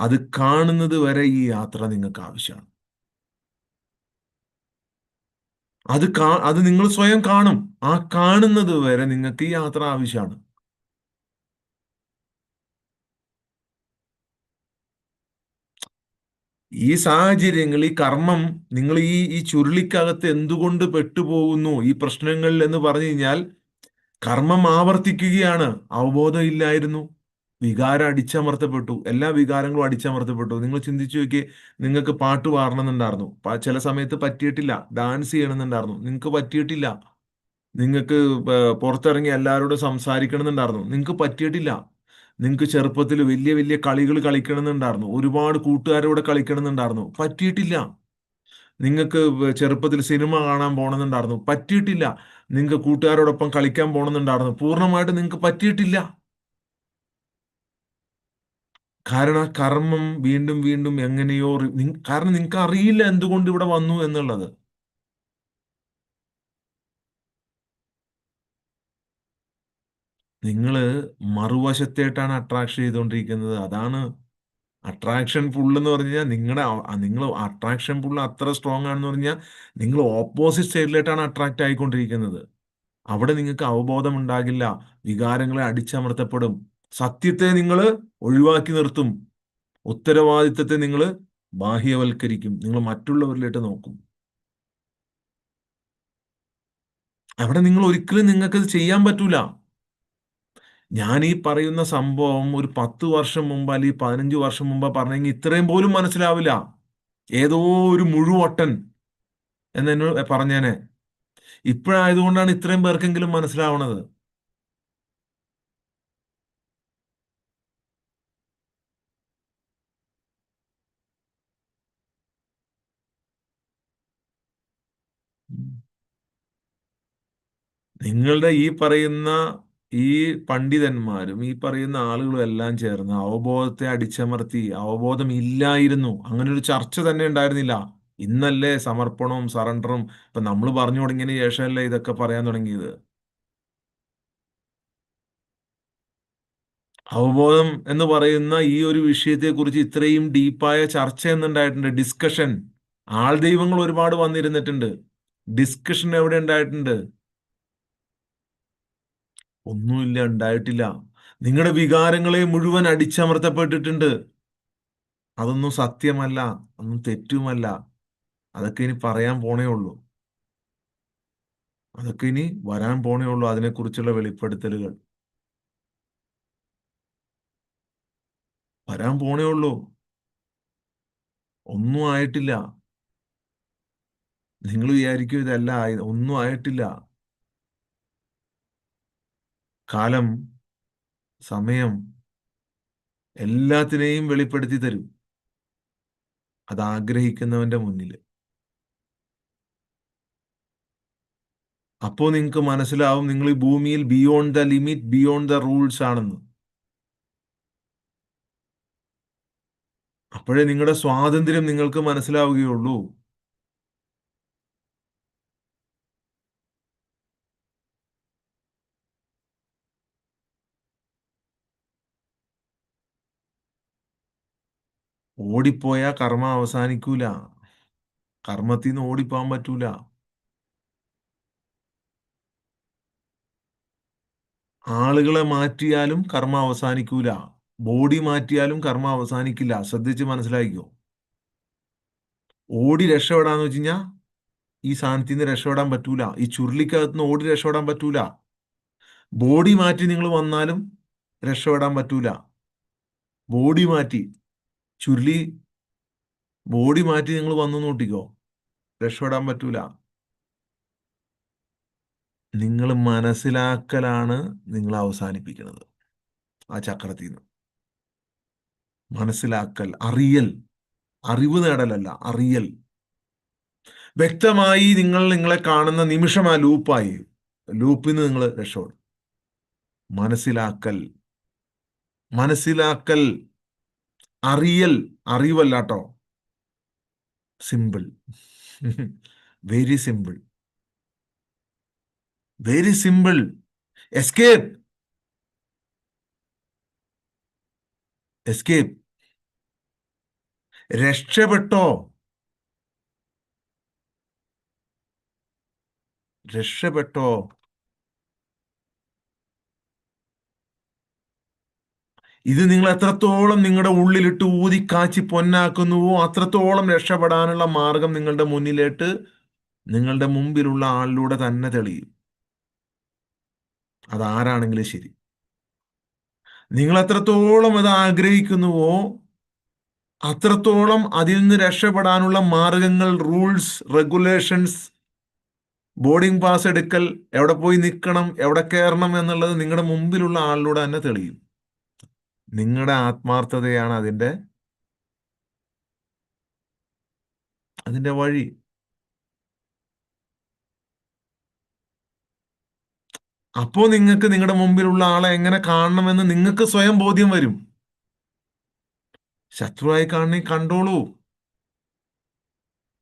A: അത് കാണുന്നത് വരെ ഈ യാത്ര നിങ്ങൾക്ക് ആവശ്യമാണ്. അത് നിങ്ങൾ സ്വയം കാണും. ആ കാണുന്നത് വരെ നിങ്ങൾക്ക് ഈ യാത്ര ആവശ്യമാണ്. ഈ സാഹചര്യങ്ങൾ, ഈ കർമ്മം, നിങ്ങൾ ഈ ചുരുളിക്കകത്ത് എന്തുകൊണ്ട് പെട്ടുപോകുന്നു ഈ പ്രശ്നങ്ങളിൽ എന്ന് പറഞ്ഞു കഴിഞ്ഞാൽ, കർമ്മം ആവർത്തിക്കുകയാണ്. അവബോധം ഇല്ലായിരുന്നു. വികാരം അടിച്ചമർത്തപ്പെട്ടു. എല്ലാ വികാരങ്ങളും അടിച്ചമർത്തപ്പെട്ടു. നിങ്ങൾ ചിന്തിച്ചു നോക്കിയേ, നിങ്ങൾക്ക് പാട്ട് പാടണമെന്നുണ്ടായിരുന്നു, ചില സമയത്ത് പറ്റിയിട്ടില്ല. ഡാൻസ് ചെയ്യണമെന്നുണ്ടായിരുന്നു, നിങ്ങൾക്ക് പറ്റിയിട്ടില്ല. നിങ്ങൾക്ക് പുറത്തിറങ്ങി എല്ലാവരോടും സംസാരിക്കണമെന്നുണ്ടായിരുന്നു, നിങ്ങൾക്ക് പറ്റിയിട്ടില്ല. നിങ്ങൾക്ക് ചെറുപ്പത്തിൽ വലിയ വലിയ കളികൾ കളിക്കണമെന്നുണ്ടായിരുന്നു, ഒരുപാട് കൂട്ടുകാരോടെ കളിക്കണമെന്നുണ്ടായിരുന്നു, പറ്റിയിട്ടില്ല. നിങ്ങൾക്ക് ചെറുപ്പത്തിൽ സിനിമ കാണാൻ പോകണമെന്നുണ്ടായിരുന്നു, പറ്റിയിട്ടില്ല. നിങ്ങൾക്ക് കൂട്ടുകാരോടൊപ്പം കളിക്കാൻ പോകണമെന്നുണ്ടായിരുന്നു, പൂർണ്ണമായിട്ട് നിങ്ങൾക്ക് പറ്റിയിട്ടില്ല. കാരണം ആ കർമ്മം വീണ്ടും വീണ്ടും എങ്ങനെയോ കാരണം നിങ്ങൾക്ക് അറിയില്ല എന്തുകൊണ്ട് ഇവിടെ വന്നു എന്നുള്ളത്. നിങ്ങൾ മറുവശത്തേട്ടാണ് അട്രാക്ഷൻ ചെയ്തുകൊണ്ടിരിക്കുന്നത്. അതാണ് അട്രാക്ഷൻ പുൾ എന്ന് പറഞ്ഞു കഴിഞ്ഞാൽ. നിങ്ങൾ അട്രാക്ഷൻ പുൾ അത്ര സ്ട്രോങ് ആണെന്ന് പറഞ്ഞാൽ നിങ്ങൾ ഓപ്പോസിറ്റ് സൈഡിലേട്ടാണ് അട്രാക്റ്റ് ആയിക്കൊണ്ടിരിക്കുന്നത്. അവിടെ നിങ്ങൾക്ക് അവബോധം ഉണ്ടാകില്ല. വികാരങ്ങളെ അടിച്ചമർത്തപ്പെടും. സത്യത്തെ നിങ്ങൾ ഒഴിവാക്കി നിർത്തും. ഉത്തരവാദിത്തത്തെ നിങ്ങൾ ബാഹ്യവൽക്കരിക്കും. നിങ്ങൾ മറ്റുള്ളവരിലേക്ക് നോക്കും. അവിടെ നിങ്ങൾ ഒരിക്കലും നിങ്ങൾക്കത് ചെയ്യാൻ പറ്റൂല. ഞാൻ ഈ പറയുന്ന സംഭവം ഒരു 10 വർഷം മുമ്പ് അല്ലെങ്കിൽ 15 വർഷം മുമ്പ് പറഞ്ഞെങ്കിൽ ഇത്രയും പോലും മനസ്സിലാവില്ല. ഏതോ ഒരു മുഴുവട്ടൻ എന്നോട് പറഞ്ഞേനെ. ഇപ്പോഴായതുകൊണ്ടാണ് ഇത്രയും പേർക്കെങ്കിലും മനസ്സിലാവണത്. നിങ്ങളുടെ ഈ പറയുന്ന ഈ പണ്ഡിതന്മാരും ഈ പറയുന്ന ആളുകളും എല്ലാം ചേർന്ന് അവബോധത്തെ അടിച്ചമർത്തി. അവബോധം ഇല്ലായിരുന്നു. അങ്ങനെ ഒരു ചർച്ച തന്നെ ഉണ്ടായിരുന്നില്ല. ഇന്നല്ലേ സമർപ്പണവും സറണ്ടറും ഇപ്പൊ നമ്മൾ പറഞ്ഞു തുടങ്ങിയതിന് ശേഷമല്ലേ ഇതൊക്കെ പറയാൻ തുടങ്ങിയത്. അവബോധം എന്ന് പറയുന്ന ഈ ഒരു വിഷയത്തെക്കുറിച്ച് ഇത്രയും ഡീപ്പായ ചർച്ച എന്നുണ്ടായിട്ടുണ്ട്, ഡിസ്കഷൻ. ആൾ ദൈവങ്ങൾ ഒരുപാട് വന്നിരുന്നിട്ടുണ്ട്. ഡിസ്കഷൻ എവിടെ ഉണ്ടായിട്ടുണ്ട്? ഒന്നുമില്ല, ഉണ്ടായിട്ടില്ല. നിങ്ങളുടെ വികാരങ്ങളെ മുഴുവൻ അടിച്ചമർത്തപ്പെട്ടിട്ടുണ്ട്. അതൊന്നും സത്യമല്ല, ഒന്നും തെറ്റുമല്ല. അതൊക്കെ ഇനി പറയാൻ പോണേ ഉള്ളൂ. അതൊക്കെ ഇനി വരാൻ പോണേ ഉള്ളൂ, അതിനെക്കുറിച്ചുള്ള വെളിപ്പെടുത്തലുകൾ വരാൻ പോണേ ഉള്ളൂ. ഒന്നും ആയിട്ടില്ല. നിങ്ങൾ വിചാരിക്കും ഇതല്ല ഒന്നും ആയിട്ടില്ല. കാലം, സമയം എല്ലാത്തിനെയും വെളിപ്പെടുത്തി തരും, അത് ആഗ്രഹിക്കുന്നവന്റെ മുന്നിൽ. അപ്പോൾ നിങ്ങൾക്ക് മനസ്സിലാവും നിങ്ങൾ ഈ ഭൂമിയിൽ beyond the limit, beyond the rules ആണെന്ന്. അപ്പോഴേ നിങ്ങളുടെ സ്വാതന്ത്ര്യം നിങ്ങൾക്ക് മനസ്സിലാവുകയുള്ളൂ. ഓടിപ്പോയാൽ കർമ്മം അവസാനിക്കൂല. കർമ്മത്തിൽ നിന്ന് ഓടിപ്പോകാൻ പറ്റൂല. ആളുകളെ മാറ്റിയാലും കർമ്മം അവസാനിക്കൂല. ബോഡി മാറ്റിയാലും കർമ്മം അവസാനിക്കില്ല. ശ്രദ്ധിച്ച് മനസ്സിലാക്കിക്കോ. ഓടി രക്ഷപ്പെടാന്ന് വെച്ച് കഴിഞ്ഞാൽ ഈ സാധനത്തിൽ നിന്ന് രക്ഷപ്പെടാൻ പറ്റൂല. ഈ ചുരുളിക്കകത്ത് നിന്ന് ഓടി രക്ഷപ്പെടാൻ പറ്റൂല. ബോഡി മാറ്റി നിങ്ങൾ വന്നാലും രക്ഷപ്പെടാൻ പറ്റൂല. ബോഡി മാറ്റി, ചുരുളി ബോഡി മാറ്റി നിങ്ങൾ വന്നു നോട്ടിക്കോ, രക്ഷപ്പെടാൻ പറ്റൂല. നിങ്ങൾ മനസ്സിലാക്കലാണ് നിങ്ങൾ അവസാനിപ്പിക്കുന്നത് ആ ചക്രത്തിൽ നിന്ന്. മനസ്സിലാക്കൽ, അറിയൽ. അറിവ് നേടലല്ല, അറിയൽ. വ്യക്തമായി നിങ്ങൾ നിങ്ങളെ കാണുന്ന നിമിഷം ആ ലൂപ്പായി. ലൂപ്പിൽ നിന്ന് നിങ്ങൾ രക്ഷപ്പെടും. മനസ്സിലാക്കൽ, മനസ്സിലാക്കൽ, അറിയൽ, അറിവല്ലാട്ടോ. Simple. Very simple, very simple. Escape, escape. രക്ഷപ്പെട്ടോ, രക്ഷപ്പെട്ടോ. ഇത് നിങ്ങൾ എത്രത്തോളം നിങ്ങളുടെ ഉള്ളിലിട്ട് ഊതിക്കാച്ചി പൊന്നാക്കുന്നുവോ അത്രത്തോളം രക്ഷപ്പെടാനുള്ള മാർഗം നിങ്ങളുടെ മുന്നിലേട്ട് നിങ്ങളുടെ മുമ്പിലുള്ള ആളിലൂടെ തന്നെ തെളിയും. അതാരാണെങ്കിലും ശരി. നിങ്ങൾ എത്രത്തോളം അത് ആഗ്രഹിക്കുന്നുവോ അത്രത്തോളം അതിൽ നിന്ന് രക്ഷപ്പെടാനുള്ള മാർഗങ്ങൾ, റൂൾസ്, റെഗുലേഷൻസ്, ബോർഡിംഗ് പാസ് എടുക്കൽ, എവിടെ പോയി നിൽക്കണം, എവിടെ കയറണം എന്നുള്ളത് നിങ്ങളുടെ മുമ്പിലുള്ള ആളിലൂടെ തന്നെ തെളിയും. നിങ്ങളുടെ ആത്മാർത്ഥതയാണ് അതിന്റെ വഴി. അപ്പോ നിങ്ങൾക്ക് നിങ്ങളുടെ മുമ്പിലുള്ള ആളെ എങ്ങനെ കാണണമെന്ന് നിങ്ങൾക്ക് സ്വയം ബോധ്യം വരും. ശത്രുവായി കാണണേ കണ്ടോളൂ,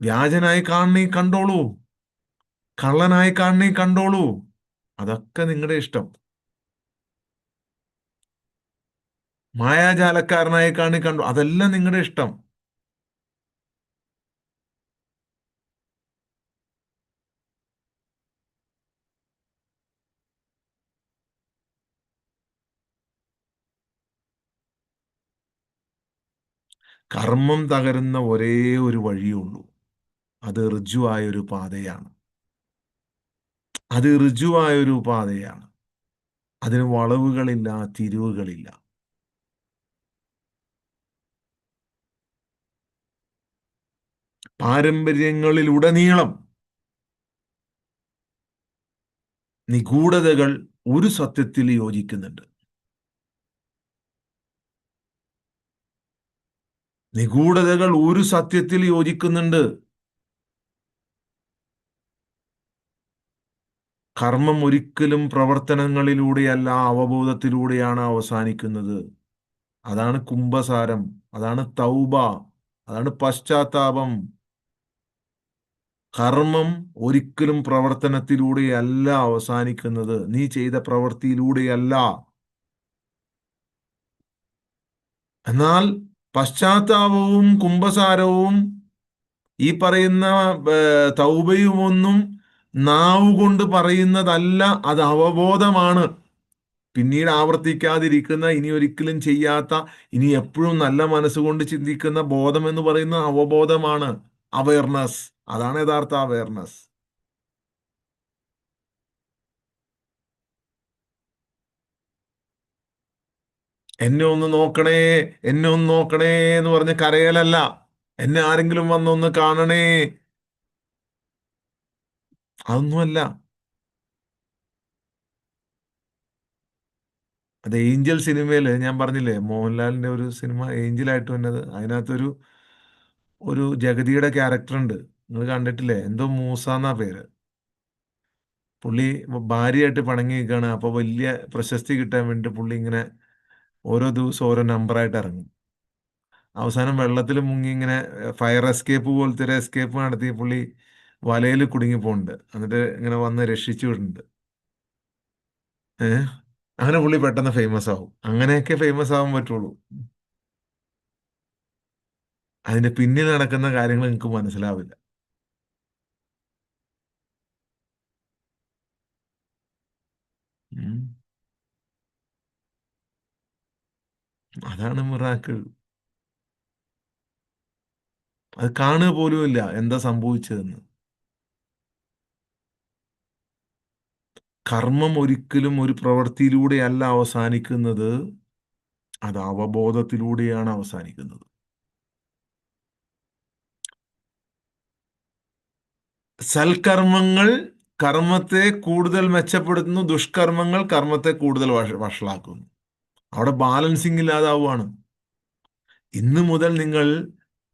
A: വ്യാജനായി കാണണേ കണ്ടോളൂ, കള്ളനായി കാണണേ കണ്ടോളൂ. അതൊക്കെ നിങ്ങളുടെ ഇഷ്ടം. മായാജാലക്കാരനായി കാണി കണ്ടു, അതെല്ലാം നിങ്ങളുടെ ഇഷ്ടം. കർമ്മം തകരുന്ന ഒരേ ഒരു വഴിയേ ഉള്ളൂ. അത് ഋജുവായൊരു പാതയാണ്. അത് ഋജുവായൊരു പാതയാണ്. അതിന് വളവുകളില്ല, തിരിവുകളില്ല. പാരമ്പര്യങ്ങളിലുടനീളം നിഗൂഢതകൾ ഒരു സത്യത്തിൽ യോജിക്കുന്നുണ്ട്. നിഗൂഢതകൾ ഒരു സത്യത്തിൽ യോജിക്കുന്നുണ്ട്. കർമ്മം ഒരിക്കലും പ്രവർത്തനങ്ങളിലൂടെയല്ല, അവബോധത്തിലൂടെയാണ് അവസാനിക്കുന്നത്. അതാണ് കുംഭസാരം, അതാണ് തൗബ, അതാണ് പശ്ചാത്താപം. കർമ്മം ഒരിക്കലും പ്രവർത്തനത്തിലൂടെയല്ല അവസാനിക്കുന്നത്, നീ ചെയ്ത പ്രവൃത്തിയിലൂടെയല്ല. എന്നാൽ പശ്ചാത്താപവും കുംഭസാരവും ഈ പറയുന്ന തൗബയുമൊന്നും നാവ് കൊണ്ട് പറയുന്നതല്ല, അത് അവബോധമാണ്. പിന്നീട് ആവർത്തിക്കാതിരിക്കുന്ന, ഇനി ഒരിക്കലും ചെയ്യാത്ത, ഇനി എപ്പോഴും നല്ല മനസ്സുകൊണ്ട് ചിന്തിക്കുന്ന ബോധം എന്ന് പറയുന്ന അവബോധമാണ്. അവയർനെസ്, അതാണ് യഥാർത്ഥ അവയർനെസ്. എന്നെ ഒന്ന് നോക്കണേ, എന്നെ ഒന്ന് നോക്കണേ എന്ന് പറഞ്ഞ് കരയലല്ല. എന്നെ ആരെങ്കിലും വന്നൊന്ന് കാണണേ, അതൊന്നുമല്ല. അത് ഏഞ്ചൽ സിനിമയിൽ ഞാൻ പറഞ്ഞില്ലേ, മോഹൻലാലിന്റെ ഒരു സിനിമ ഏഞ്ചലായിട്ട് വന്നത്, അതിനകത്തൊരു ഒരു ജഗതിയുടെ ക്യാരക്ടർ ഉണ്ട്. നിങ്ങൾ കണ്ടിട്ടില്ലേ? എന്തോ മൂസ എന്നാ പേര്. പുള്ളി ഭാര്യയായിട്ട് പിണങ്ങി നിൽക്കുകയാണ്. അപ്പൊ വലിയ പ്രശസ്തി കിട്ടാൻ വേണ്ടി പുള്ളി ഇങ്ങനെ ഓരോ ദിവസം ഓരോ നമ്പറായിട്ട് ഇറങ്ങും. അവസാനം വെള്ളത്തിൽ മുങ്ങി ഇങ്ങനെ ഫയർ എസ്കേപ്പ് പോലത്തെ ഒരു എസ്കേപ്പ് നടത്തി പുള്ളി വലയിൽ കുടുങ്ങി പോകുന്നുണ്ട്. എന്നിട്ട് ഇങ്ങനെ വന്ന് രക്ഷിച്ചു വിടുന്നുണ്ട്. ഏഹ് അങ്ങനെ പുള്ളി പെട്ടെന്ന് ഫേമസ് ആവും. അങ്ങനെയൊക്കെ ഫേമസ് ആവാൻ പറ്റുള്ളൂ. അതിന്റെ പിന്നിൽ നടക്കുന്ന കാര്യങ്ങൾ നിങ്ങൾക്ക് മനസ്സിലാവില്ല. ഉം. അതാണ് മിറാക്കിൾ. അത് കാണുക പോലുമില്ല എന്താ സംഭവിച്ചതെന്ന്. കർമ്മം ഒരിക്കലും ഒരു പ്രവൃത്തിയിലൂടെയല്ല അവസാനിക്കുന്നത്, അത് അവബോധത്തിലൂടെയാണ് അവസാനിക്കുന്നത്. സൽക്കർമ്മങ്ങൾ കർമ്മത്തെ കൂടുതൽ മെച്ചപ്പെടുത്തുന്നു, ദുഷ്കർമ്മങ്ങൾ കർമ്മത്തെ കൂടുതൽ വഷളാക്കുന്നു. അവിടെ ബാലൻസിങ് ഇല്ലാതാവുകയാണ്. ഇന്നു മുതൽ നിങ്ങൾ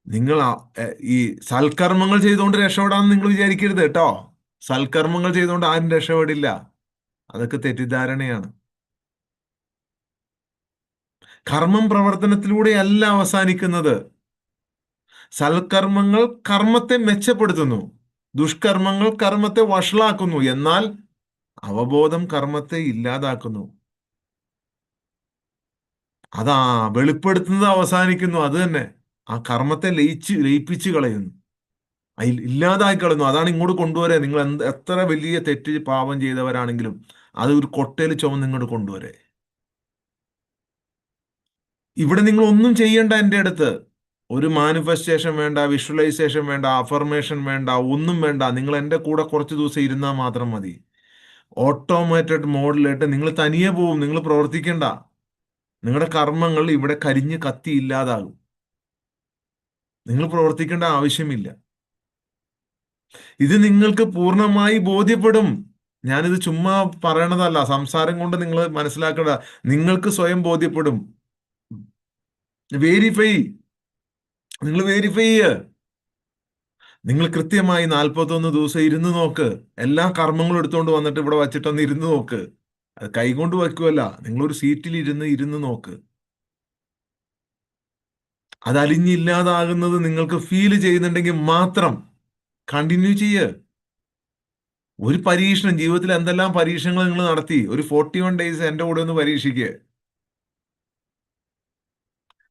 A: നിങ്ങൾ ഈ സൽക്കർമ്മങ്ങൾ ചെയ്തുകൊണ്ട് രക്ഷപ്പെടാമെന്ന് നിങ്ങൾ വിചാരിക്കരുത് കേട്ടോ. സൽക്കർമ്മങ്ങൾ ചെയ്തുകൊണ്ട് ആരും രക്ഷപ്പെടില്ല. അതൊക്കെ തെറ്റിദ്ധാരണയാണ്. കർമ്മം പ്രവർത്തനത്തിലൂടെയല്ല അവസാനിക്കുന്നത്. സൽക്കർമ്മങ്ങൾ കർമ്മത്തെ മെച്ചപ്പെടുത്തുന്നു, ദുഷ്കർമ്മങ്ങൾ കർമ്മത്തെ വഷളാക്കുന്നു. എന്നാൽ അവബോധം കർമ്മത്തെ ഇല്ലാതാക്കുന്നു. അതാ വെളിപ്പെടുത്തുന്നത് അവസാനിക്കുന്നു. അത് തന്നെ ആ കർമ്മത്തെ ലയിപ്പിച്ച് കളയുന്നു, അതിൽ ഇല്ലാതായി കളയുന്നു. അതാണ് ഇങ്ങോട്ട് കൊണ്ടുവരെ. നിങ്ങൾ എത്ര വലിയ തെറ്റ് പാപം ചെയ്തവരാണെങ്കിലും അത് ഒരു കൊട്ടയിൽ ചുമന്ന് ഇങ്ങോട്ട് കൊണ്ടുവരെ. ഇവിടെ നിങ്ങൾ ഒന്നും ചെയ്യണ്ട. എൻ്റെ അടുത്ത് ഒരു മാനിഫെസ്റ്റേഷൻ വേണ്ട, വിഷ്വലൈസേഷൻ വേണ്ട, അഫർമേഷൻ വേണ്ട, ഒന്നും വേണ്ട. നിങ്ങൾ എൻ്റെ കൂടെ കുറച്ച് ദിവസം ഇരുന്നാൽ മാത്രം മതി. ഓട്ടോമാറ്റഡ് മോഡിലിട്ട് നിങ്ങൾ തനിയെ പോവും. നിങ്ങൾ പ്രവർത്തിക്കണ്ട. നിങ്ങളുടെ കർമ്മങ്ങൾ ഇവിടെ കരിഞ്ഞ് കത്തി ഇല്ലാതാകും. നിങ്ങൾ പ്രവർത്തിക്കേണ്ട ആവശ്യമില്ല. ഇത് നിങ്ങൾക്ക് പൂർണ്ണമായി ബോധ്യപ്പെടും. ഞാനിത് ചുമ്മാ പറയണതല്ല, സംസാരം കൊണ്ട് നിങ്ങൾ മനസ്സിലാക്കേണ്ട. നിങ്ങൾക്ക് സ്വയം ബോധ്യപ്പെടും. വേരിഫൈ നിങ്ങൾ വെരിഫൈ ചെയ്യ്. നിങ്ങൾ കൃത്യമായി 41 ദിവസം ഇരുന്ന് നോക്ക്. എല്ലാ കർമ്മങ്ങളും എടുത്തുകൊണ്ട് വന്നിട്ട് ഇവിടെ വച്ചിട്ടൊന്ന് ഇരുന്ന് നോക്ക്. അത് കൈകൊണ്ട് വയ്ക്കുമല്ല, നിങ്ങളൊരു സീറ്റിൽ ഇരുന്ന് നോക്ക്. അത് അലിഞ്ഞില്ലാതാകുന്നത് നിങ്ങൾക്ക് ഫീൽ ചെയ്യുന്നുണ്ടെങ്കിൽ മാത്രം കണ്ടിന്യൂ ചെയ്യ്. ഒരു പരീക്ഷണം ജീവിതത്തിൽ എന്തെല്ലാം പരീക്ഷണങ്ങൾ നിങ്ങൾ നടത്തി. ഒരു 41 ഡേയ്സ് എൻ്റെ കൂടെ ഒന്ന് പരീക്ഷിക്കുക.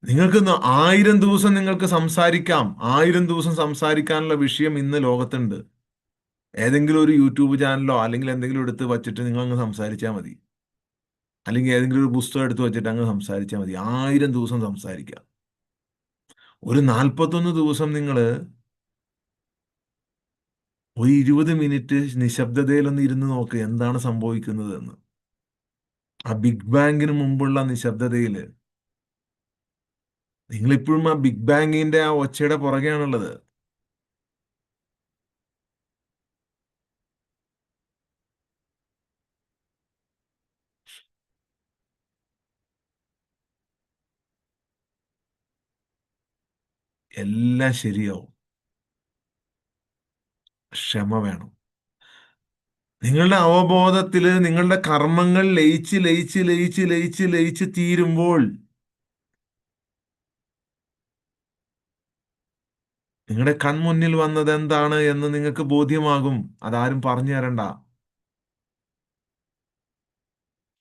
A: നിങ്ങൾക്ക് 1000 ദിവസം നിങ്ങൾക്ക് സംസാരിക്കാം. 1000 ദിവസം സംസാരിക്കാനുള്ള വിഷയം ഇന്ന് ലോകത്തുണ്ട്. ഏതെങ്കിലും ഒരു യൂട്യൂബ് ചാനലോ അല്ലെങ്കിൽ എന്തെങ്കിലും എടുത്ത് വച്ചിട്ട് നിങ്ങൾ അങ്ങ് സംസാരിച്ചാൽ മതി. അല്ലെങ്കിൽ ഏതെങ്കിലും ഒരു പുസ്തകം എടുത്ത് വെച്ചിട്ട് അങ്ങ് സംസാരിച്ചാൽ മതി. 1000 ദിവസം സംസാരിക്കാം. ഒരു 41 ദിവസം നിങ്ങൾ ഒരു 20 മിനിറ്റ് നിശബ്ദതയിലൊന്ന് ഇരുന്ന് നോക്ക് എന്താണ് സംഭവിക്കുന്നത് എന്ന്. ആ ബിഗ് ബാങ്കിന് മുമ്പുള്ള നിശബ്ദതയില് നിങ്ങളിപ്പോഴും ആ ബിഗ് ബാങ്കിന്റെ ആ ഒച്ചയുടെ പുറകെയാണുള്ളത്. എല്ലാം ശരിയാവും. ക്ഷമ വേണം. നിങ്ങളുടെ അവബോധത്തില് നിങ്ങളുടെ കർമ്മങ്ങൾ ലയിച്ച് ലയിച്ച് ലയിച്ച് ലയിച്ച് ലയിച്ച് തീരുമ്പോൾ നിങ്ങളുടെ കൺമുന്നിൽ വന്നത് എന്താണ് എന്ന് നിങ്ങൾക്ക് ബോധ്യമാകും. അതാരും പറഞ്ഞു തരണ്ട.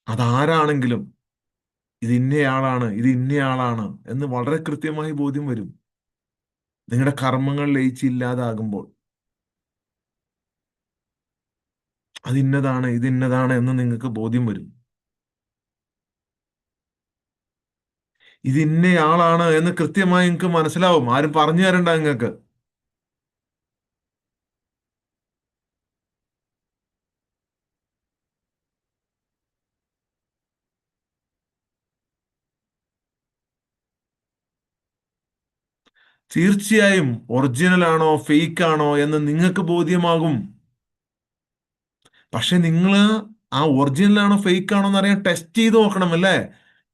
A: അതാരാണെങ്കിലും ഇത് ഇന്നയാളാണ്, ഇത് ഇന്നയാളാണ് എന്ന് വളരെ കൃത്യമായി ബോധ്യം വരും. നിങ്ങളുടെ കർമ്മങ്ങൾ ലയിച്ച് ഇല്ലാതാകുമ്പോൾ അത് ഇന്നതാണ്, ഇത് ഇന്നതാണ് എന്ന് നിങ്ങൾക്ക് ബോധ്യം വരും. ഇത് ഇന്നയാളാണ് എന്ന് കൃത്യമായി നിങ്ങൾക്ക് മനസ്സിലാവും. ആരും പറഞ്ഞു തരണ്ട നിങ്ങൾക്ക്. തീർച്ചയായും ഒറിജിനൽ ആണോ ഫേക്ക് ആണോ എന്ന് നിങ്ങൾക്ക് ബോധ്യമാകും. പക്ഷെ നിങ്ങൾ ആ ഒറിജിനൽ ആണോ ഫേക്ക് ആണോ എന്ന് അറിയാൻ ടെസ്റ്റ് ചെയ്ത് നോക്കണം അല്ലേ?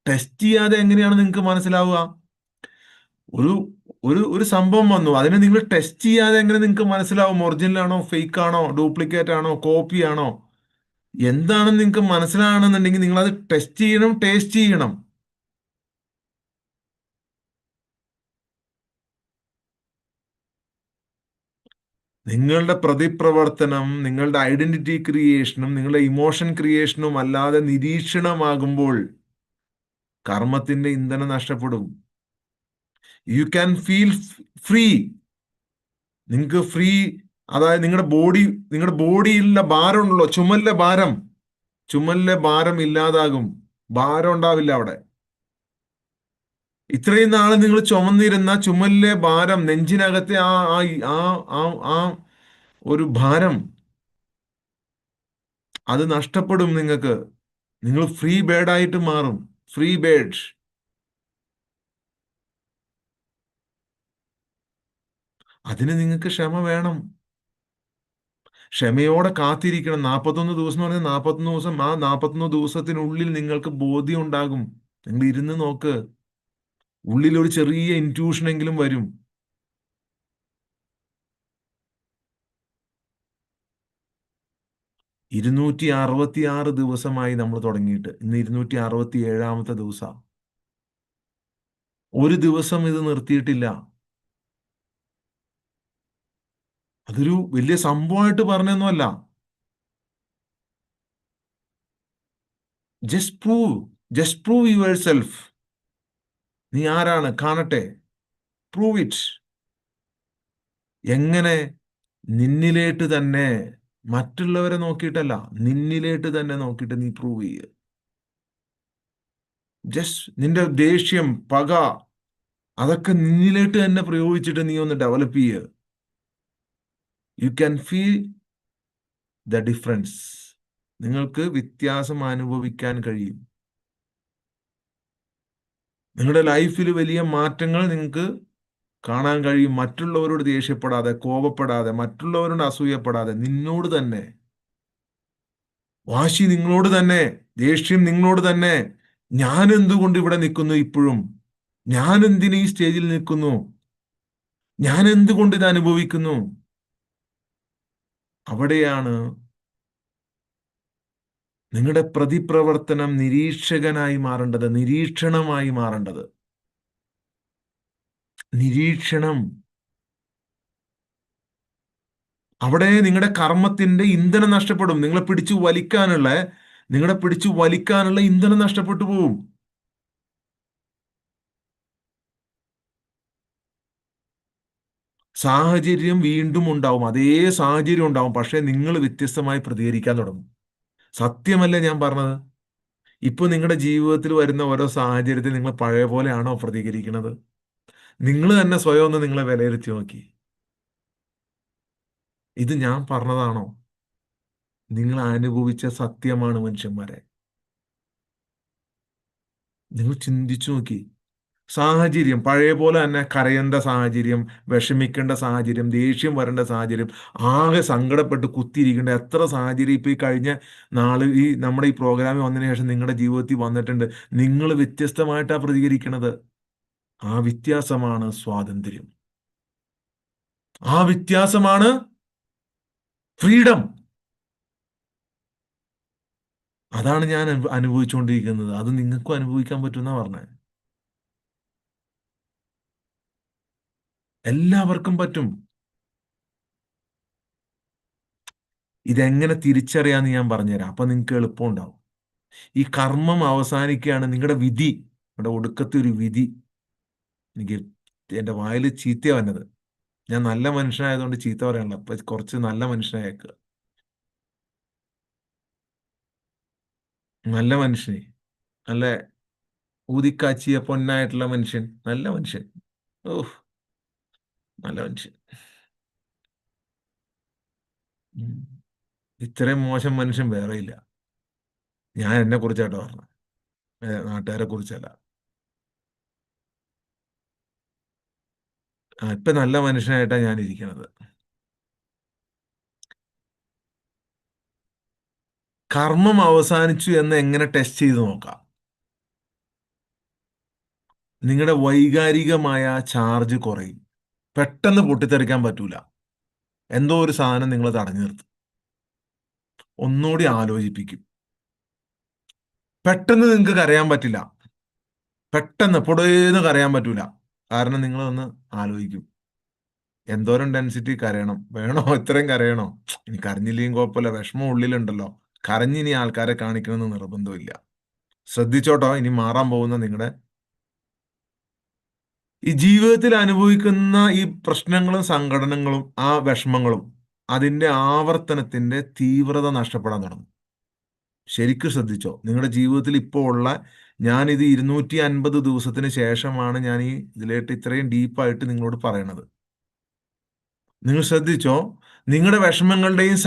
A: ടെസ്റ്റ് ചെയ്യാതെ എങ്ങനെയാണ് നിങ്ങൾക്ക് മനസ്സിലാവുക? ഒരു ഒരു ഒരു സംഭവം വന്നു, അതിനെ നിങ്ങൾ ടെസ്റ്റ് ചെയ്യാതെ എങ്ങനെ നിങ്ങൾക്ക് മനസ്സിലാവും ഒറിജിനൽ ആണോ ഫേക്ക് ആണോ ഡ്യൂപ്ലിക്കേറ്റ് ആണോ കോപ്പി ആണോ എന്താണെന്ന് നിങ്ങൾക്ക് മനസ്സിലാകണമെന്നുണ്ടെങ്കിൽ നിങ്ങൾ അത് ടെസ്റ്റ് ചെയ്യണം, ടേസ്റ്റ് ചെയ്യണം. നിങ്ങളുടെ പ്രതിപ്രവർത്തനം നിങ്ങളുടെ ഐഡന്റിറ്റി ക്രിയേഷനും നിങ്ങളുടെ ഇമോഷൻ ക്രിയേഷനും അല്ലാതെ നിരീക്ഷണമാകുമ്പോൾ കർമ്മത്തിന്റെ ഇന്ധനം നഷ്ടപ്പെടും. You can feel free. നിങ്ങൾക്ക് ഫ്രീ, അതായത് നിങ്ങളുടെ ബോഡിയിലുള്ള ഭാരം ഉണ്ടല്ലോ, ചുമലിലെ ഭാരം ഇല്ലാതാകും. ഭാരം ഉണ്ടാവില്ല അവിടെ. ഇത്രയും നാളെ നിങ്ങൾ ചുമന്നിരുന്ന ചുമലിലെ ഭാരം, നെഞ്ചിനകത്തെ ആ ആ ആ ആ ആ ഒരു ഭാരം അത് നഷ്ടപ്പെടും നിങ്ങൾക്ക്. നിങ്ങൾ ഫ്രീ ബേർഡായിട്ട് മാറും. Free bird. അതിന് നിങ്ങൾക്ക് ക്ഷമ വേണം. ക്ഷമയോടെ കാത്തിരിക്കണം. 41 ദിവസം എന്ന് പറഞ്ഞാൽ 41 ദിവസം. ആ 41 ദിവസത്തിനുള്ളിൽ നിങ്ങൾക്ക് ബോധ്യം ഉണ്ടാകും. നിങ്ങൾ ഇരുന്ന് നോക്ക്. ഉള്ളിൽ ഒരു ചെറിയ ഇൻറ്റ്യൂഷൻ എങ്കിലും വരും. 266 ദിവസമായി നമ്മൾ തുടങ്ങിയിട്ട്, ഇന്ന് 267 ദിവസം. ഒരു ദിവസം ഇത് നിർത്തിയിട്ടില്ല. അതൊരു വലിയ സംഭവമായിട്ട് പറഞ്ഞൊന്നുമല്ല. Just prove, just prove yourself. നീ ആരാണ് കാണട്ടെ. Prove it. എങ്ങനെ? നിന്നിലേട്ട് തന്നെ, മറ്റുള്ളവരെ നോക്കിയിട്ടല്ല, നിന്നിലേട്ട് തന്നെ നോക്കിയിട്ട് നീ പ്രൂവ് ചെയ്യുക. ജസ്റ്റ് നിന്റെ ദേഷ്യം, പക, അതൊക്കെ നിന്നിലേട്ട് തന്നെ പ്രയോഗിച്ചിട്ട് നീ ഒന്ന് ഡെവലപ്പ് ചെയ്യുക. You can feel the difference. നിങ്ങൾക്ക് വ്യത്യാസം അനുഭവിക്കാൻ കഴിയും. നിങ്ങളുടെ ലൈഫിൽ വലിയ മാറ്റങ്ങൾ നിങ്ങൾക്ക് കാണാൻ കഴിയും. മറ്റുള്ളവരോട് ദേഷ്യപ്പെടാതെ, കോപപ്പെടാതെ, മറ്റുള്ളവരോട് അസൂയപ്പെടാതെ, നിന്നോട് തന്നെ. വാശി നിങ്ങളോട് തന്നെ, ദേഷ്യം നിങ്ങളോട് തന്നെ. ഞാൻ എന്തുകൊണ്ട് ഇവിടെ നിൽക്കുന്നു ഇപ്പോഴും? ഞാൻ എന്തിന് ഈ സ്റ്റേജിൽ നിൽക്കുന്നു? ഞാൻ എന്തുകൊണ്ട് ഇത് അനുഭവിക്കുന്നു? അവിടെയാണ് നിങ്ങളുടെ പ്രതിപ്രവർത്തനം നിരീക്ഷകനായി മാറേണ്ടത്, നിരീക്ഷണമായി മാറേണ്ടത്. നിരീക്ഷണം. അവിടെ നിങ്ങളുടെ കർമ്മത്തിന്റെ ഇന്ധനം നഷ്ടപ്പെടും. നിങ്ങളെ പിടിച്ചു വലിക്കാനുള്ള ഇന്ധനം നഷ്ടപ്പെട്ടു പോവും. സാഹചര്യം വീണ്ടും ഉണ്ടാവും, അതേ സാഹചര്യം ഉണ്ടാവും. പക്ഷെ നിങ്ങൾ വ്യത്യസ്തമായി പ്രതികരിക്കാൻ തുടങ്ങും. സത്യമല്ലേ ഞാൻ പറഞ്ഞത്? ഇപ്പൊ നിങ്ങളുടെ ജീവിതത്തിൽ വരുന്ന ഓരോ സാഹചര്യത്തിൽ നിങ്ങൾ പഴയ പോലെയാണോ പ്രതികരിക്കുന്നത്? നിങ്ങൾ തന്നെ സ്വയം ഒന്ന് നിങ്ങളെ വിലയിരുത്തി നോക്കി. ഇത് ഞാൻ പറഞ്ഞതാണോ? നിങ്ങൾ അനുഭവിച്ച സത്യമാണ് മനുഷ്യന്മാരെ. നിങ്ങൾ ചിന്തിച്ചു നോക്കി. സാഹചര്യം പഴയ പോലെ തന്നെ, കരയേണ്ട സാഹചര്യം, വിഷമിക്കേണ്ട സാഹചര്യം, ദേഷ്യം വരേണ്ട സാഹചര്യം, ആകെ സങ്കടപ്പെട്ട് കുത്തിയിരിക്കേണ്ട എത്ര സാഹചര്യം ഇപ്പൊ ഈ കഴിഞ്ഞ നാള് ഈ നമ്മുടെ ഈ പ്രോഗ്രാമിൽ വന്നതിന് ശേഷം നിങ്ങളുടെ ജീവിതത്തിൽ വന്നിട്ടുണ്ട്. നിങ്ങൾ വ്യത്യസ്തമായിട്ടാണ് പ്രതികരിക്കുന്നത്. ആ വ്യത്യാസമാണ് സ്വാതന്ത്ര്യം. ആ വ്യത്യാസമാണ് ഫ്രീഡം. അതാണ് ഞാൻ അനുഭവിച്ചുകൊണ്ടിരിക്കുന്നത്. അത് നിങ്ങൾക്കും അനുഭവിക്കാൻ പറ്റുമെന്നാ പറഞ്ഞത്. എല്ലാവർക്കും പറ്റും. ഇതെങ്ങനെ തിരിച്ചറിയാന്ന് ഞാൻ പറഞ്ഞുതരാം. അപ്പൊ നിങ്ങൾക്ക് എളുപ്പം ഉണ്ടാവും. ഈ കർമ്മം അവസാനിക്കുകയാണ്. നിങ്ങളുടെ വിധി, ഇവിടെ ഒടുക്കത്തെ ഒരു വിധി. എനിക്ക് എന്റെ വായിൽ ചീത്ത വന്നത്. ഞാൻ നല്ല മനുഷ്യനായതുകൊണ്ട് ചീത്ത പറയാനുള്ള, അപ്പൊ കുറച്ച് നല്ല മനുഷ്യനായേക്കുക. നല്ല മനുഷ്യനെ, നല്ല ഊതിക്കാച്ചിയ പൊന്നായിട്ടുള്ള മനുഷ്യൻ, നല്ല മനുഷ്യൻ. ഓഹ്, നല്ല മനുഷ്യൻ. ഉം. ഇത്രയും മോശം മനുഷ്യൻ വേറെ ഇല്ല. ഞാൻ എന്നെ കുറിച്ചാട്ടോ പറഞ്ഞത്, നാട്ടുകാരെ കുറിച്ചല്ല. ഇപ്പൊ നല്ല മനുഷ്യനായിട്ടാണ് ഞാൻ ഇരിക്കുന്നത്. കർമ്മം അവസാനിച്ചു എന്ന് എങ്ങനെ ടെസ്റ്റ് ചെയ്ത് നോക്കാം? നിങ്ങളുടെ വൈകാരികമായ ചാർജ് കുറയും. പെട്ടെന്ന് പൊട്ടിത്തെറിക്കാൻ പറ്റൂല. എന്തോ ഒരു സാധനം നിങ്ങൾ തടഞ്ഞു നിർത്തും. ഒന്നുകൂടി ആലോചിപ്പിക്കും. പെട്ടെന്ന് നിങ്ങൾക്ക് കരയാൻ പറ്റില്ല. പെട്ടെന്ന് പൊടേന്ന് കരയാൻ പറ്റൂല. കാരണം നിങ്ങൾ ഒന്ന് ആലോചിക്കും. എന്തോരം ഡെൻസിറ്റി കരയണം, വേണോ ഇത്രയും കരയണോ? ഇനി കരഞ്ഞില്ലെങ്കിൽ കുഴപ്പമില്ല, വിഷമം ഉള്ളിലുണ്ടല്ലോ. കരഞ്ഞിനി ആൾക്കാരെ കാണിക്കണമെന്ന് നിർബന്ധമില്ല. ശ്രദ്ധിച്ചോട്ടോ, ഇനി മാറാൻ പോകുന്ന നിങ്ങളുടെ ഈ ജീവിതത്തിൽ അനുഭവിക്കുന്ന ഈ പ്രശ്നങ്ങളും സങ്കടനങ്ങളും ആ വിഷമങ്ങളും, അതിന്റെ ആവർത്തനത്തിന്റെ തീവ്രത നഷ്ടപ്പെടാൻ തുടങ്ങും. ശരിക്കും ശ്രദ്ധിച്ചോ. നിങ്ങളുടെ ജീവിതത്തിൽ ഇപ്പോൾ ഉള്ള, ഞാനിത് 250 ദിവസത്തിന് ശേഷമാണ് ഞാൻ ഈ ഇതിലേട്ട് ഇത്രയും ഡീപ്പായിട്ട് നിങ്ങളോട് പറയണത്. നിങ്ങൾ ശ്രദ്ധിച്ചോ. നിങ്ങളുടെ വിഷമങ്ങളുടെയും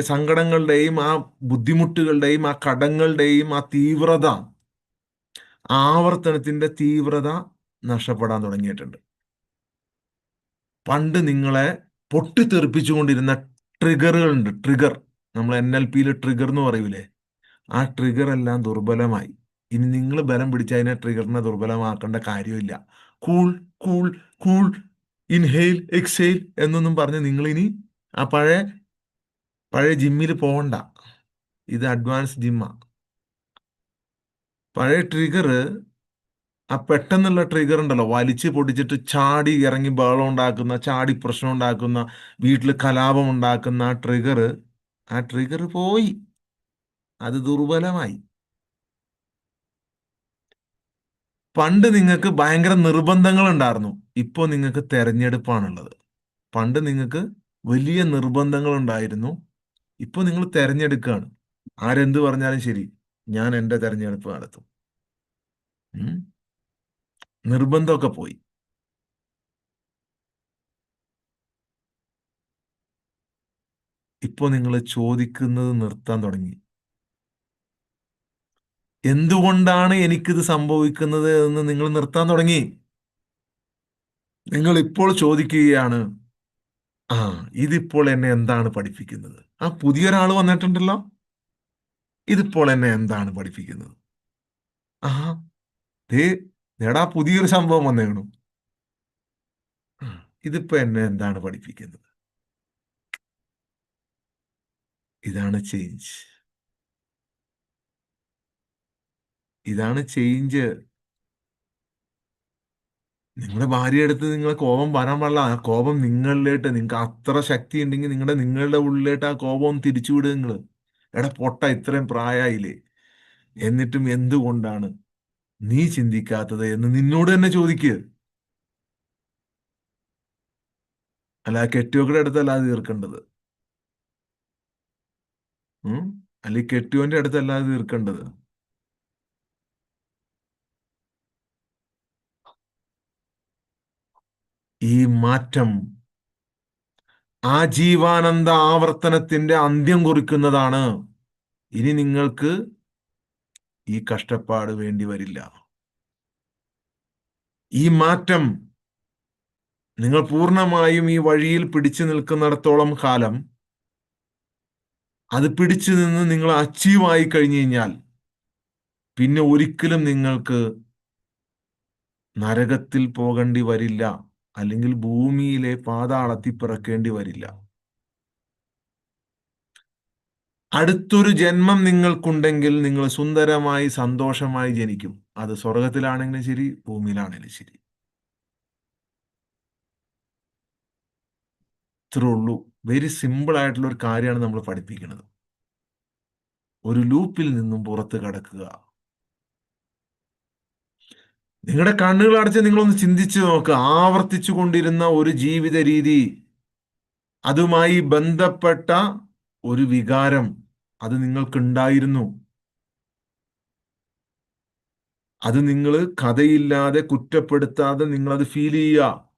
A: സങ്കടങ്ങളുടെയും ആ ബുദ്ധിമുട്ടുകളുടെയും ആ കടങ്ങളുടെയും ആ തീവ്രത, ആവർത്തനത്തിന്റെ തീവ്രത നഷ്ടപ്പെടാൻ തുടങ്ങിയിട്ടുണ്ട്. പണ്ട് നിങ്ങളെ പൊട്ടിത്തെറിപ്പിച്ചുകൊണ്ടിരുന്ന ട്രിഗറുകളുണ്ട്. ട്രിഗർ, നമ്മൾ NLP ട്രിഗർ എന്ന് പറയൂലേ, ആ ട്രിഗർ എല്ലാം ദുർബലമായി. ഇനി നിങ്ങൾ ബലം പിടിച്ച് അതിനെ ട്രിഗറിനെ ദുർബലമാക്കേണ്ട കാര്യമില്ല. Cool, cool, cool, inhale, exhale എന്നൊന്നും പറഞ്ഞ് നിങ്ങൾ ഇനി ആ പഴയ പഴയ ജിമ്മിൽ പോകണ്ട. ഇത് അഡ്വാൻസ് ജിമ്മാ. പഴയ ട്രിഗർ, ആ പെട്ടെന്നുള്ള ട്രിഗർ ഉണ്ടല്ലോ, വലിച്ചു പൊടിച്ചിട്ട് ചാടി ഇറങ്ങി ബഹളം ഉണ്ടാക്കുന്ന, ചാടി പ്രശ്നം ഉണ്ടാക്കുന്ന, വീട്ടിൽ കലാപം ഉണ്ടാക്കുന്ന ആ ട്രിഗർ പോയി. അത് ദുർബലമായി. പണ്ട് നിങ്ങൾക്ക് ഭയങ്കര നിർബന്ധങ്ങൾ ഉണ്ടായിരുന്നു. ഇപ്പോൾ നിങ്ങൾക്ക് തെരഞ്ഞെടുപ്പാണുള്ളത്. പണ്ട് നിങ്ങൾക്ക് വലിയ നിർബന്ധങ്ങൾ ഉണ്ടായിരുന്നു. ഇപ്പോൾ നിങ്ങൾ തെരഞ്ഞെടുക്കുകയാണ്. ആരെന്ത് പറഞ്ഞാലും ശരി, ഞാൻ എൻ്റെ തെരഞ്ഞെടുപ്പ് നടത്തും. ഉം. നിർബന്ധമൊക്കെ പോയി. ഇപ്പോൾ നിങ്ങൾ ചോദിക്കുന്നത് നിർത്താൻ തുടങ്ങി. എന്തുകൊണ്ടാണ് എനിക്കിത് സംഭവിക്കുന്നത് എന്ന് നിങ്ങൾ നിർത്താൻ തുടങ്ങി. നിങ്ങൾ ഇപ്പോൾ ചോദിക്കുകയാണ്, ആ, ഇതിപ്പോൾ എന്നെ എന്താണ് പഠിപ്പിക്കുന്നത്? ആ, പുതിയൊരാൾ വന്നിട്ടുണ്ടല്ലോ, ഇതിപ്പോൾ എന്നെ എന്താണ് പഠിപ്പിക്കുന്നത്? ആ, ദേ, എടാ, പുതിയൊരു സംഭവം വന്നേണു. ആ, ഇതിപ്പോ എന്നെ എന്താണ് പഠിപ്പിക്കുന്നത്? ഇതാണ് ചേഞ്ച്. ഇതാണ് ചേഞ്ച്. നിങ്ങളുടെ ഭാര്യയുടെ അടുത്ത് നിങ്ങൾ കോപം വരാൻ പാടില്ല. ആ കോപം നിങ്ങളിലേട്ട്, നിങ്ങൾക്ക് അത്ര ശക്തി ഉണ്ടെങ്കിൽ നിങ്ങളുടെ ഉള്ളിലേട്ട് ആ കോപം ഒന്ന് തിരിച്ചു വിടുക നിങ്ങൾ. എടാ പൊട്ട, ഇത്രയും പ്രായമായില്ലേ, എന്നിട്ടും എന്തുകൊണ്ടാണ് നീ ചിന്തിക്കാത്തത് എന്ന് നിന്നോട് തന്നെ ചോദിക്കുക. അല്ല, കെട്ടിയോരുടെ അടുത്തല്ല അത് തീർക്കേണ്ടത്. ഉം. അല്ലെങ്കിൽ കെട്ടിയോന്റെ അടുത്തല്ല അത് തീർക്കേണ്ടത്. ഈ മാറ്റം ആജീവാനന്ദ ആവർത്തനത്തിന്റെ അന്ത്യം കുറിക്കുന്നതാണ്. ഇനി നിങ്ങൾക്ക് ഈ കഷ്ടപ്പാട് വേണ്ടി വരില്ല. ഈ മാറ്റം നിങ്ങൾ പൂർണ്ണമായും ഈ വഴിയിൽ പിടിച്ചു നിൽക്കുന്നിടത്തോളം കാലം, അത് പിടിച്ചു നിന്ന് നിങ്ങൾ അച്ചീവ് ആയി കഴിഞ്ഞു കഴിഞ്ഞാൽ പിന്നെ ഒരിക്കലും നിങ്ങൾക്ക് നരകത്തിൽ പോകേണ്ടി വരില്ല, അല്ലെങ്കിൽ ഭൂമിയിലെ പാതാളത്തിൽ പിറക്കേണ്ടി വരില്ല. അടുത്തൊരു ജന്മം നിങ്ങൾക്കുണ്ടെങ്കിൽ നിങ്ങൾ സുന്ദരമായി സന്തോഷമായി ജനിക്കും. അത് സ്വർഗത്തിലാണെങ്കിലും ശരി, ഭൂമിയിലാണെങ്കിലും ശരി. ഇത്രേ ഉള്ളൂ. വെരി സിമ്പിൾ ആയിട്ടുള്ള ഒരു കാര്യമാണ് നമ്മൾ പഠിപ്പിക്കുന്നത്. ഒരു ലൂപ്പിൽ നിന്നും പുറത്ത് കടക്കുക. നിങ്ങളുടെ കണ്ണുകൾ അടച്ച് നിങ്ങളൊന്ന് ചിന്തിച്ചു നോക്കുക. ആവർത്തിച്ചു കൊണ്ടിരുന്ന ഒരു ജീവിത രീതി, അതുമായി ബന്ധപ്പെട്ട ഒരു വികാരം അത് നിങ്ങൾക്കുണ്ടായിരുന്നു. അത് നിങ്ങൾ കഥയില്ലാതെ, കുറ്റപ്പെടുത്താതെ നിങ്ങളത് ഫീൽ ചെയ്യുക.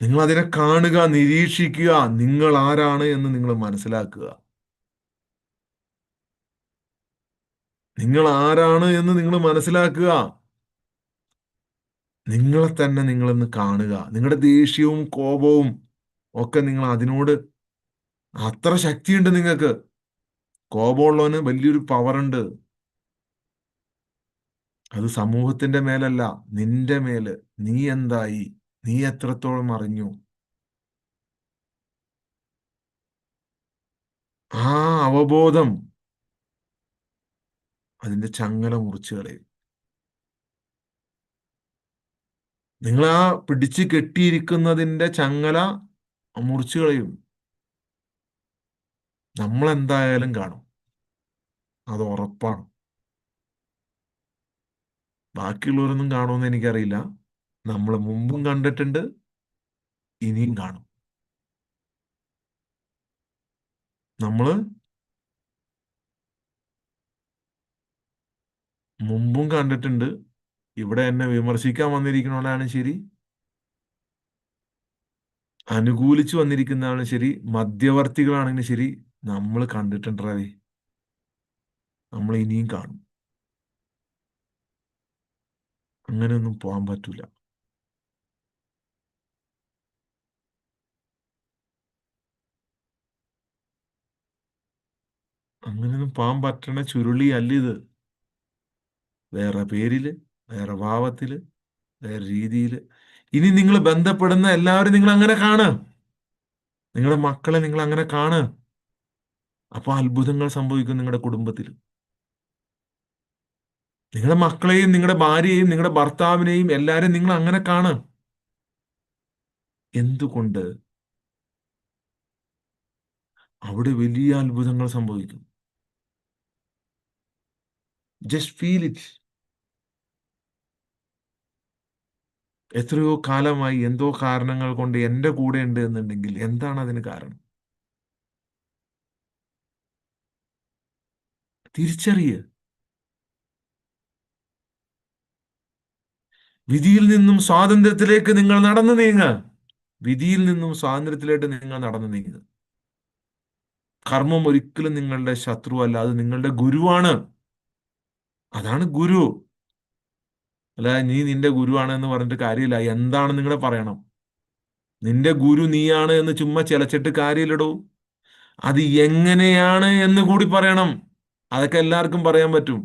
A: നിങ്ങൾ അതിനെ കാണുക, നിരീക്ഷിക്കുക. നിങ്ങൾ ആരാണ് എന്ന് നിങ്ങൾ മനസ്സിലാക്കുക. നിങ്ങൾ ആരാണ് എന്ന് നിങ്ങൾ മനസ്സിലാക്കുക. നിങ്ങളെ തന്നെ നിങ്ങളൊന്ന് കാണുക. നിങ്ങളുടെ ദേഷ്യവും കോപവും ഒക്കെ, നിങ്ങൾ അതിനോട്, അത്ര ശക്തിയുണ്ട് നിങ്ങൾക്ക്. കോപമുള്ളവന് വലിയൊരു പവറുണ്ട്. അത് സമൂഹത്തിന്റെ മേലല്ല, നിന്റെ മേല്. നീ എന്തായി? നീ എത്രത്തോളം അറിഞ്ഞു? ആ അവബോധം അതിന്റെ ചങ്ങല മുറിച്ചു കളയും. നിങ്ങൾ ആ പിടിച്ചു കെട്ടിയിരിക്കുന്നതിന്റെ ചങ്ങല മുറിച്ചു കളയും. നമ്മൾ എന്തായാലും കാണും, അത് ഉറപ്പാണ്. ബാക്കിയുള്ളവരൊന്നും കാണുമെന്ന് എനിക്കറിയില്ല. നമ്മൾ മുമ്പും കണ്ടിട്ടുണ്ട്, ഇനിയും കാണും. നമ്മൾ മുമ്പും കണ്ടിട്ടുണ്ട്. ഇവിടെ എന്നെ വിമർശിക്കാൻ വന്നിരിക്കുന്നവരാണ് ശരി, അനുകൂലിച്ചു വന്നിരിക്കുന്നതാണ് ശരി, മധ്യവർത്തികളാണെങ്കിലും ശരി, നമ്മൾ കണ്ടിട്ടുണ്ടേ. നമ്മൾ ഇനിയും കാണും. അങ്ങനെയൊന്നും പോകാൻ പറ്റൂല. അങ്ങനെയൊന്നും പോകാൻ പറ്റണ ചുരുളി അല്ല ഇത്. വേറെ പേരില്, വേറെ ഭാവത്തില്, വേറെ രീതിയില്. ഇനി നിങ്ങൾ ബന്ധപ്പെടുന്ന എല്ലാവരും നിങ്ങൾ അങ്ങനെ കാണുക. നിങ്ങളുടെ മക്കളെ നിങ്ങൾ അങ്ങനെ കാണ്. അപ്പൊ അത്ഭുതങ്ങൾ സംഭവിക്കും നിങ്ങളുടെ കുടുംബത്തിൽ. നിങ്ങളുടെ മക്കളെയും നിങ്ങളുടെ ഭാര്യയെയും നിങ്ങളുടെ ഭർത്താവിനെയും എല്ലാരും നിങ്ങൾ അങ്ങനെ കാണ്. എന്തുകൊണ്ട്? അവിടെ വലിയ അത്ഭുതങ്ങൾ സംഭവിക്കും. Just feel it. എത്രയോ കാലമായി എന്തോ കാരണങ്ങൾ കൊണ്ട് എൻ്റെ കൂടെ ഉണ്ട് എന്നുണ്ടെങ്കിൽ എന്താണ് അതിന് കാരണം? തിരിച്ചറിയ്. വിധിയിൽ നിന്നും സ്വാതന്ത്ര്യത്തിലേക്ക് നിങ്ങൾ നടന്നു നീങ്ങ. വിധിയിൽ നിന്നും സ്വാതന്ത്ര്യത്തിലേക്ക് നിങ്ങൾ നടന്നു നീങ്ങുക. കർമ്മം ഒരിക്കലും നിങ്ങളുടെ ശത്രുവല്ല, അത് നിങ്ങളുടെ ഗുരുവാണ്. അതാണ് ഗുരു. അല്ല, നീ നിന്റെ ഗുരുവാണ് എന്ന് പറഞ്ഞിട്ട് കാര്യമില്ല. എന്താണ് നിങ്ങളെ പറയണം? നിന്റെ ഗുരു നീയാണ് എന്ന് ചുമ്മാ ചിലച്ചിട്ട് കാര്യമില്ലടോ. അത് എങ്ങനെയാണ് എന്ന് കൂടി പറയണം. അതൊക്കെ എല്ലാവർക്കും പറയാൻ പറ്റും.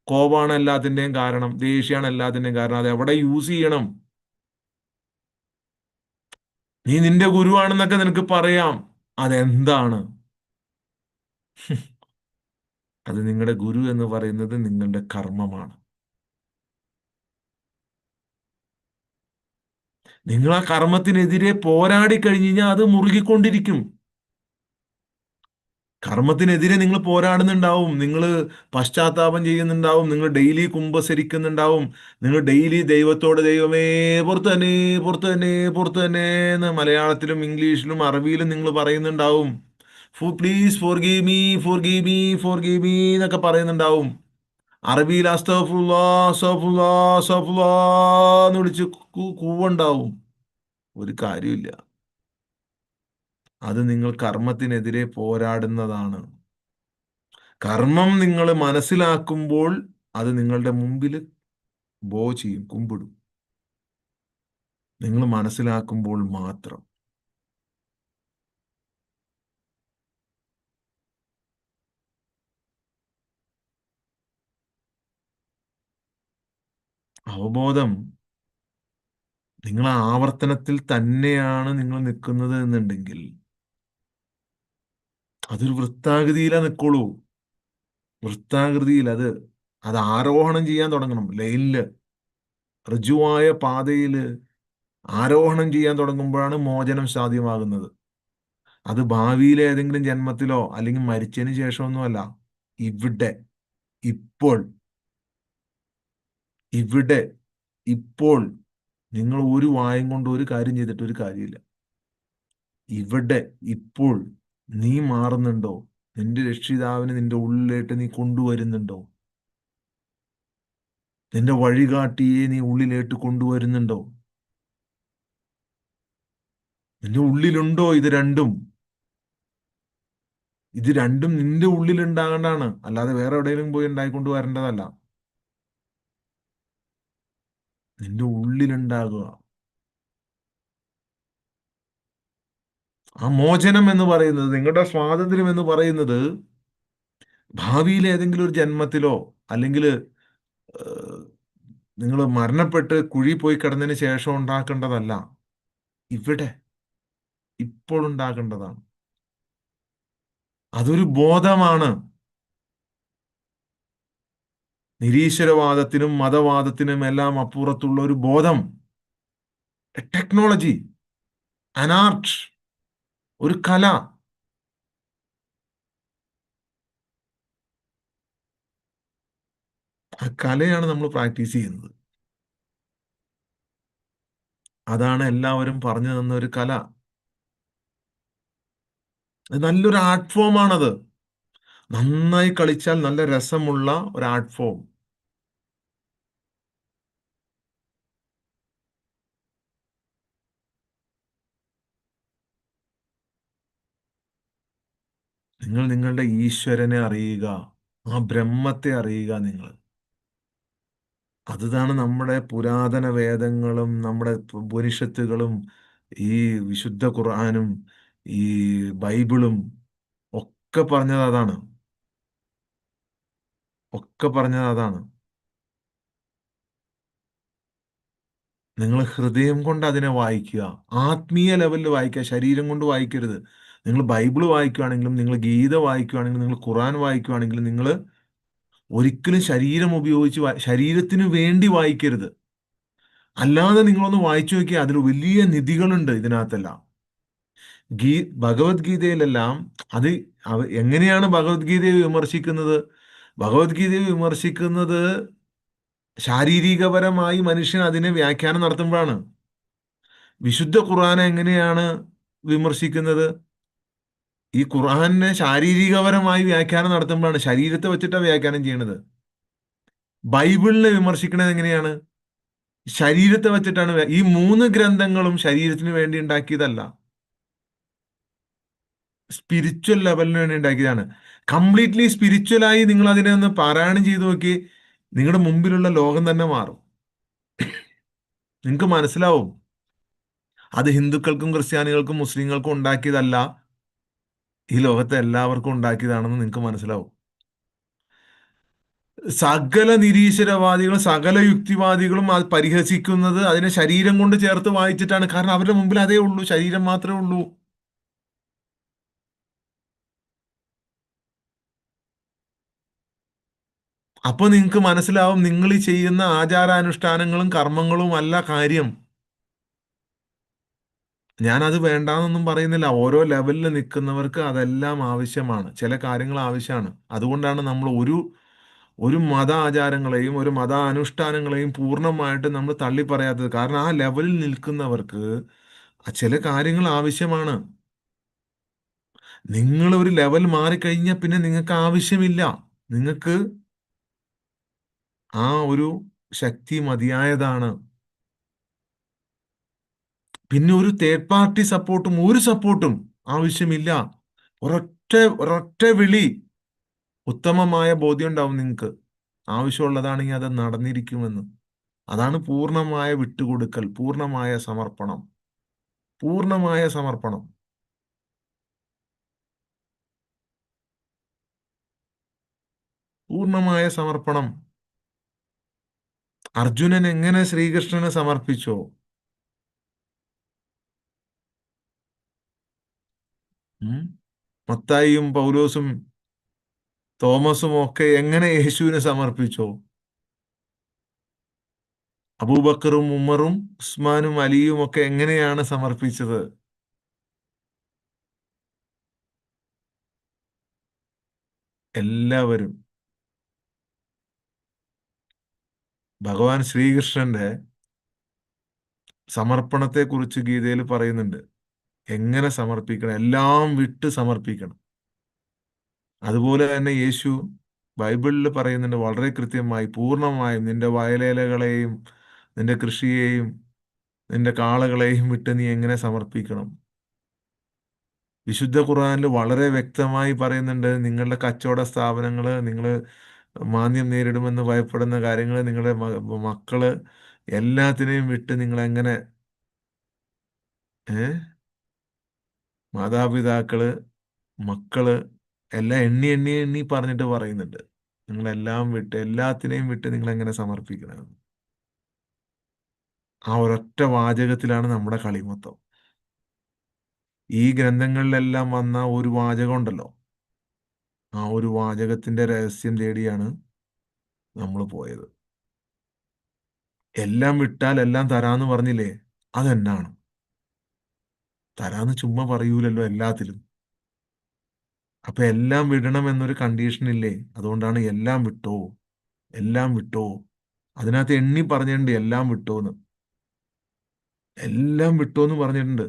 A: കോപാണ് എല്ലാത്തിന്റെയും കാരണം, ദേഷ്യാണ് എല്ലാത്തിന്റെയും കാരണം. അത് എവിടെ യൂസ് ചെയ്യണം? നീ നിന്റെ ഗുരുവാണെന്നൊക്കെ നിനക്ക് പറയാം. അതെന്താണ്? അത് നിങ്ങളുടെ ഗുരു എന്ന് പറയുന്നത് നിങ്ങളുടെ കർമ്മമാണ്. നിങ്ങൾ ആ കർമ്മത്തിനെതിരെ പോരാടി കഴിഞ്ഞ് കഴിഞ്ഞാൽ അത് മുറുകിക്കൊണ്ടിരിക്കും. കർമ്മത്തിനെതിരെ നിങ്ങൾ പോരാടുന്നുണ്ടാവും, നിങ്ങൾ പശ്ചാത്താപം ചെയ്യുന്നുണ്ടാവും, നിങ്ങൾ ഡെയിലി കുമ്പസരിക്കുന്നുണ്ടാവും, നിങ്ങൾ ഡെയിലി ദൈവത്തോട് ദൈവമേ പുറത്തു തന്നെ, പുറത്തു തന്നെ, പുറത്തു തന്നെ എന്ന് മലയാളത്തിലും ഇംഗ്ലീഷിലും അറബിയിലും നിങ്ങൾ പറയുന്നുണ്ടാവും. Please forgive me, forgive me, forgive me എന്നൊക്കെ പറയുന്നുണ്ടാവും. അറബിയിൽ അസ്തഗ്ഫിറുല്ലാ, അസ്തഗ്ഫിറുല്ലാ, അസ്തഗ്ഫിറുല്ലാ എന്ന് വിളിച്ച് കൂവുണ്ടാവും. ഒരു കാര്യമില്ല. അത് നിങ്ങൾ കർമ്മത്തിനെതിരെ പോരാടുന്നതാണ്. കർമ്മം നിങ്ങൾ മനസ്സിലാക്കുമ്പോൾ അത് നിങ്ങളുടെ മുമ്പിൽ ബോ ചെയ്യും, കുമ്പിടും. നിങ്ങൾ മനസ്സിലാക്കുമ്പോൾ മാത്രം. അവബോധം, നിങ്ങൾ ആ ആവർത്തനത്തിൽ തന്നെയാണ് നിങ്ങൾ നിൽക്കുന്നത് എന്നുണ്ടെങ്കിൽ അതൊരു വൃത്താകൃതിയിലാ നിൽക്കുള്ളൂ. വൃത്താകൃതിയിൽ അത് ആരോഹണം ചെയ്യാൻ തുടങ്ങണം. ലൈനില്, ഋജുവായ പാതയില് ആരോഹണം ചെയ്യാൻ തുടങ്ങുമ്പോഴാണ് മോചനം സാധ്യമാകുന്നത്. അത് ഭാവിയിലെ ഏതെങ്കിലും ജന്മത്തിലോ അല്ലെങ്കിൽ മരിച്ചതിന് ശേഷമൊന്നുമല്ല. ഇവിടെ, ഇപ്പോൾ, ഇവിടെ, ഇപ്പോൾ. നിങ്ങൾ ഒരു വായും കൊണ്ട് ഒരു കാര്യം ചെയ്തിട്ട് ഒരു കാര്യമില്ല. ഇവിടെ, ഇപ്പോൾ നീ മാറുന്നുണ്ടോ? നിന്റെ രക്ഷിതാവിനെ നിന്റെ ഉള്ളിലേക്ക് നീ കൊണ്ടുവരുന്നുണ്ടോ? നിന്റെ വഴികാട്ടിയെ നീ ഉള്ളിലേക്ക് കൊണ്ടുവരുന്നുണ്ടോ? നിന്റെ ഉള്ളിലുണ്ടോ ഇത് രണ്ടും? ഇത് രണ്ടും നിന്റെ ഉള്ളിൽ ഉണ്ടാകേണ്ടതാണ്, അല്ലാതെ വേറെ എവിടെയെങ്കിലും പോയി ഉണ്ടായിക്കൊണ്ട് വരേണ്ടതല്ല. നിന്റെ ഉള്ളിലുണ്ടാകുക. ആ മോചനം എന്ന് പറയുന്നത്, നിങ്ങളുടെ സ്വാതന്ത്ര്യം എന്ന് പറയുന്നത് ഭാവിയിൽ ഏതെങ്കിലും ഒരു ജന്മത്തിലോ അല്ലെങ്കിൽ നിങ്ങൾ മരണപ്പെട്ട് കുഴി പോയി കിടന്നതിന് ശേഷം ഉണ്ടാക്കേണ്ടതല്ല. ഇവിടെ, ഇപ്പോൾ ഉണ്ടാക്കേണ്ടതാണ്. അതൊരു ബോധമാണ്. നിരീശ്വരവാദത്തിനും മതവാദത്തിനും എല്ലാം അപ്പുറത്തുള്ള ഒരു ബോധം, ടെക്നോളജി, അൻ ആർട്ട്, ഒരു കല. ആ കലയാണ് നമ്മൾ പ്രാക്ടീസ് ചെയ്യുന്നത്. അതാണ് എല്ലാവരും പറഞ്ഞു തന്ന ഒരു കല. അത് നല്ലൊരു ആർട്ട് ഫോമാണത്. നന്നായി കളിച്ചാൽ നല്ല രസമുള്ള ഒരു ആർട്ട് ഫോം. നിങ്ങൾ നിങ്ങളുടെ ഈശ്വരനെ അറിയുക, ആ ബ്രഹ്മത്തെ അറിയുക നിങ്ങൾ. അതാണ് നമ്മുടെ പുരാതന വേദങ്ങളും നമ്മുടെ ഉപനിഷത്തുകളും ഈ വിശുദ്ധ ഖുർആനും ഈ ബൈബിളും ഒക്കെ പറഞ്ഞത് അതാണ്. ഒക്കെ പറഞ്ഞത് അതാണ്. നിങ്ങൾ ഹൃദയം കൊണ്ട് അതിനെ വായിക്കുക. ആത്മീയ ലെവലിൽ വായിക്കുക, ശരീരം കൊണ്ട് വായിക്കരുത്. നിങ്ങൾ ബൈബിൾ വായിക്കുകയാണെങ്കിലും, നിങ്ങൾ ഗീത വായിക്കുകയാണെങ്കിലും, നിങ്ങൾ ഖുറാൻ വായിക്കുകയാണെങ്കിലും, നിങ്ങൾ ഒരിക്കലും ശരീരം ഉപയോഗിച്ച് ശരീരത്തിന് വേണ്ടി വായിക്കരുത്. അല്ലാതെ നിങ്ങളൊന്ന് വായിച്ചു നോക്കിയാൽ അതിൽ വലിയ നിധികളുണ്ട് ഇതിനകത്തെല്ലാം. ഗീ ഭഗവത്ഗീതയിലെല്ലാം അത് എങ്ങനെയാണ് ഭഗവത്ഗീതയെ വിമർശിക്കുന്നത്? ഭഗവത്ഗീതയെ വിമർശിക്കുന്നത് ശാരീരികപരമായി മനുഷ്യൻ അതിനെ വ്യാഖ്യാനം നടത്തുമ്പോഴാണ്. വിശുദ്ധ ഖുർആൻ എങ്ങനെയാണ് വിമർശിക്കുന്നത്? ഈ ഖുർആനെ ശാരീരികപരമായി വ്യാഖ്യാനം നടത്തുമ്പോഴാണ്, ശരീരത്തെ വെച്ചിട്ടാണ് വ്യാഖ്യാനം ചെയ്യണത്. ബൈബിളിനെ വിമർശിക്കുന്നത് എങ്ങനെയാണ്? ശരീരത്തെ വെച്ചിട്ടാണ്. ഈ മൂന്ന് ഗ്രന്ഥങ്ങളും ശരീരത്തിന് വേണ്ടി ഉണ്ടാക്കിയതല്ല, സ്പിരിച്വൽ ലെവലിന് വേണ്ടി ഉണ്ടാക്കിയതാണ്. കംപ്ലീറ്റ്ലി സ്പിരിച്വലായി നിങ്ങൾ അതിനെ ഒന്ന് പാരായണം ചെയ്ത് നോക്കി, നിങ്ങളുടെ മുമ്പിലുള്ള ലോകം തന്നെ മാറും. നിങ്ങൾക്ക് മനസ്സിലാവും അത് ഹിന്ദുക്കൾക്കും ക്രിസ്ത്യാനികൾക്കും മുസ്ലിങ്ങൾക്കും ഉണ്ടാക്കിയതല്ല, ഈ ലോകത്തെ എല്ലാവർക്കും ഉണ്ടാക്കിയതാണെന്ന് നിങ്ങൾക്ക് മനസ്സിലാവും. സകല നിരീശ്വരവാദികളും സകല യുക്തിവാദികളും അത് പരിഹസിക്കുന്നത് അതിനെ ശരീരം കൊണ്ട് ചേർത്ത് വായിച്ചിട്ടാണ്. കാരണം അവരുടെ മുമ്പിൽ അതേ ഉള്ളൂ, ശരീരം മാത്രമേ ഉള്ളൂ. അപ്പൊ നിങ്ങൾക്ക് മനസ്സിലാവും നിങ്ങൾ ഈ ചെയ്യുന്ന ആചാരാനുഷ്ഠാനങ്ങളും കർമ്മങ്ങളും അല്ല കാര്യം. ഞാനത് വേണ്ടാന്നൊന്നും പറയുന്നില്ല. ഓരോ ലെവലിൽ നിൽക്കുന്നവർക്ക് അതെല്ലാം ആവശ്യമാണ്, ചില കാര്യങ്ങൾ ആവശ്യമാണ്. അതുകൊണ്ടാണ് നമ്മൾ ഒരു ഒരു മത ആചാരങ്ങളെയും ഒരു മത അനുഷ്ഠാനങ്ങളെയും പൂർണ്ണമായിട്ട് നമ്മൾ തള്ളി പറയാത്തത്. കാരണം ആ ലെവലിൽ നിൽക്കുന്നവർക്ക് ചില കാര്യങ്ങൾ ആവശ്യമാണ്. നിങ്ങൾ ഒരു ലെവൽ മാറിക്കഴിഞ്ഞാൽ പിന്നെ നിങ്ങൾക്ക് ആവശ്യമില്ല. നിങ്ങൾക്ക് ആ ഒരു ശക്തി മതിയായതാണ്. പിന്നെ ഒരു തേർഡ് പാർട്ടി സപ്പോർട്ടും ഒരു സപ്പോർട്ടും ആവശ്യമില്ല. ഒരൊറ്റ ഒരൊറ്റ വിളി, ഉത്തമമായ ബോധ്യം ഉണ്ടാവും നിങ്ങൾക്ക്. ആവശ്യമുള്ളതാണെങ്കിൽ അത് നടന്നിരിക്കുമെന്ന്. അതാണ് പൂർണ്ണമായ വിട്ടുകൊടുക്കൽ, പൂർണ്ണമായ സമർപ്പണം, പൂർണ്ണമായ സമർപ്പണം, പൂർണ്ണമായ സമർപ്പണം. അർജുനൻ എങ്ങനെ ശ്രീകൃഷ്ണനെ സമർപ്പിച്ചോ, ഉം? മത്തായിയും പൗലോസും തോമസും ഒക്കെ എങ്ങനെ യേശുവിനെ സമർപ്പിച്ചോ, അബൂബക്കറും ഉമറും ഉസ്മാനും അലിയും ഒക്കെ എങ്ങനെയാണ് സമർപ്പിച്ചത്? എല്ലാവരും. ഭഗവാൻ ശ്രീകൃഷ്ണന്റെ സമർപ്പണത്തെക്കുറിച്ച് ഗീതയിൽ പറയുന്നുണ്ട്. എങ്ങനെ സമർപ്പിക്കണം? എല്ലാം വിട്ട് സമർപ്പിക്കണം. അതുപോലെ തന്നെ യേശു ബൈബിളിൽ പറയുന്നുണ്ട് വളരെ കൃത്യമായി, പൂർണ്ണമായും നിന്റെ വയലേലകളെയും നിന്റെ കൃഷിയെയും നിന്റെ കാളകളെയും വിട്ട് നീ എങ്ങനെ സമർപ്പിക്കണം. വിശുദ്ധ ഖുർആനിൽ വളരെ വ്യക്തമായി പറയുന്നുണ്ട്, നിങ്ങളുടെ കച്ചവട സ്ഥാപനങ്ങൾ, നിങ്ങൾ മാന്ദ്യം നേരിടുമെന്ന് ഭയപ്പെടുന്ന കാര്യങ്ങൾ, നിങ്ങളുടെ മക്കള്, എല്ലാത്തിനെയും വിട്ട് നിങ്ങൾ എങ്ങനെ, ഏ മാതാപിതാക്കള്, മക്കള്, എല്ലാം എണ്ണി എണ്ണി എണ്ണി പറഞ്ഞിട്ട് പറയുന്നുണ്ട്. നിങ്ങളെല്ലാം വിട്ട്, എല്ലാത്തിനെയും വിട്ട് നിങ്ങൾ എങ്ങനെ സമർപ്പിക്കണം. ആ ഒരൊറ്റ വാചകത്തിലാണ് നമ്മുടെ കളി മൊത്തം. ഈ ഗ്രന്ഥങ്ങളിലെല്ലാം വന്ന ഒരു വാചകം ഉണ്ടല്ലോ, ആ ഒരു വാചകത്തിന്റെ രഹസ്യം തേടിയാണ് നമ്മൾ പോയത്. എല്ലാം വിട്ടാൽ എല്ലാം തരാന്ന് പറഞ്ഞില്ലേ, അതെന്നാണ്? തരാന്ന് ചുമ്മാ പറയൂലല്ലോ എല്ലാത്തിലും. അപ്പൊ എല്ലാം വിടണം എന്നൊരു കണ്ടീഷൻ ഇല്ലേ? അതുകൊണ്ടാണ് എല്ലാം വിട്ടോ, എല്ലാം വിട്ടോ. അതിനകത്ത് എണ്ണി പറഞ്ഞിട്ടുണ്ട് എല്ലാം വിട്ടോന്ന്, എല്ലാം വിട്ടോന്ന് പറഞ്ഞിട്ടുണ്ട്.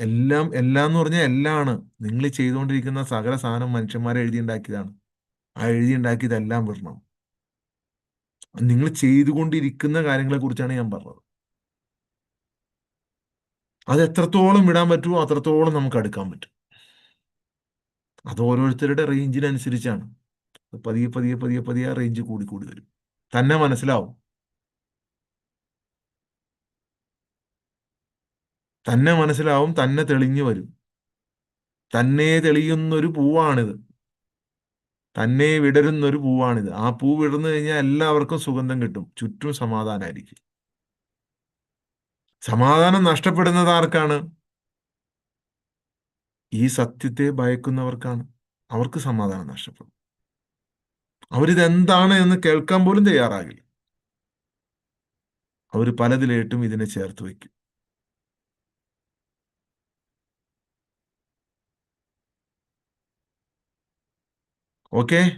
A: എല്ലാം, എല്ലാം എന്ന് പറഞ്ഞാൽ എല്ലാമാണ്. നിങ്ങൾ ഈ ചെയ്തുകൊണ്ടിരിക്കുന്ന സകല സാധനം മനുഷ്യന്മാരെ എഴുതിയുണ്ടാക്കിയതാണ്. ആ എഴുതിയുണ്ടാക്കിയതെല്ലാം വിടണം. നിങ്ങൾ ചെയ്തുകൊണ്ടിരിക്കുന്ന കാര്യങ്ങളെ കുറിച്ചാണ് ഞാൻ പറഞ്ഞത്. അത് എത്രത്തോളം വിടാൻ പറ്റുമോ അത്രത്തോളം നമുക്ക് അടുക്കാൻ പറ്റും. അത് ഓരോരുത്തരുടെ റേഞ്ചിനനുസരിച്ചാണ്. പതിയെ പതിയെ പതിയെ പതിയെ ആ റേഞ്ച് കൂടി കൂടി വരും. തന്നെ മനസ്സിലാവും, തന്നെ മനസ്സിലാവും, തന്നെ തെളിഞ്ഞു വരും. തന്നെ തെളിയുന്നൊരു പൂവാണിത്, തന്നെ വിടരുന്നൊരു പൂവാണിത്. ആ പൂ വിടർന്നു കഴിഞ്ഞാൽ എല്ലാവർക്കും സുഗന്ധം കിട്ടും, ചുറ്റും സമാധാനമായിരിക്കും. സമാധാനം നഷ്ടപ്പെടുന്നത് ആർക്കാണ്? ഈ സത്യത്തെ ഭയക്കുന്നവർക്കാണ്. അവർക്ക് സമാധാനം നഷ്ടപ്പെടും. അവരിതെന്താണ് എന്ന് കേൾക്കാൻ പോലും തയ്യാറാകില്ല. അവർ പലതിലേട്ടും ഇതിനെ ചേർത്ത് വയ്ക്കും. ഓക്കെ.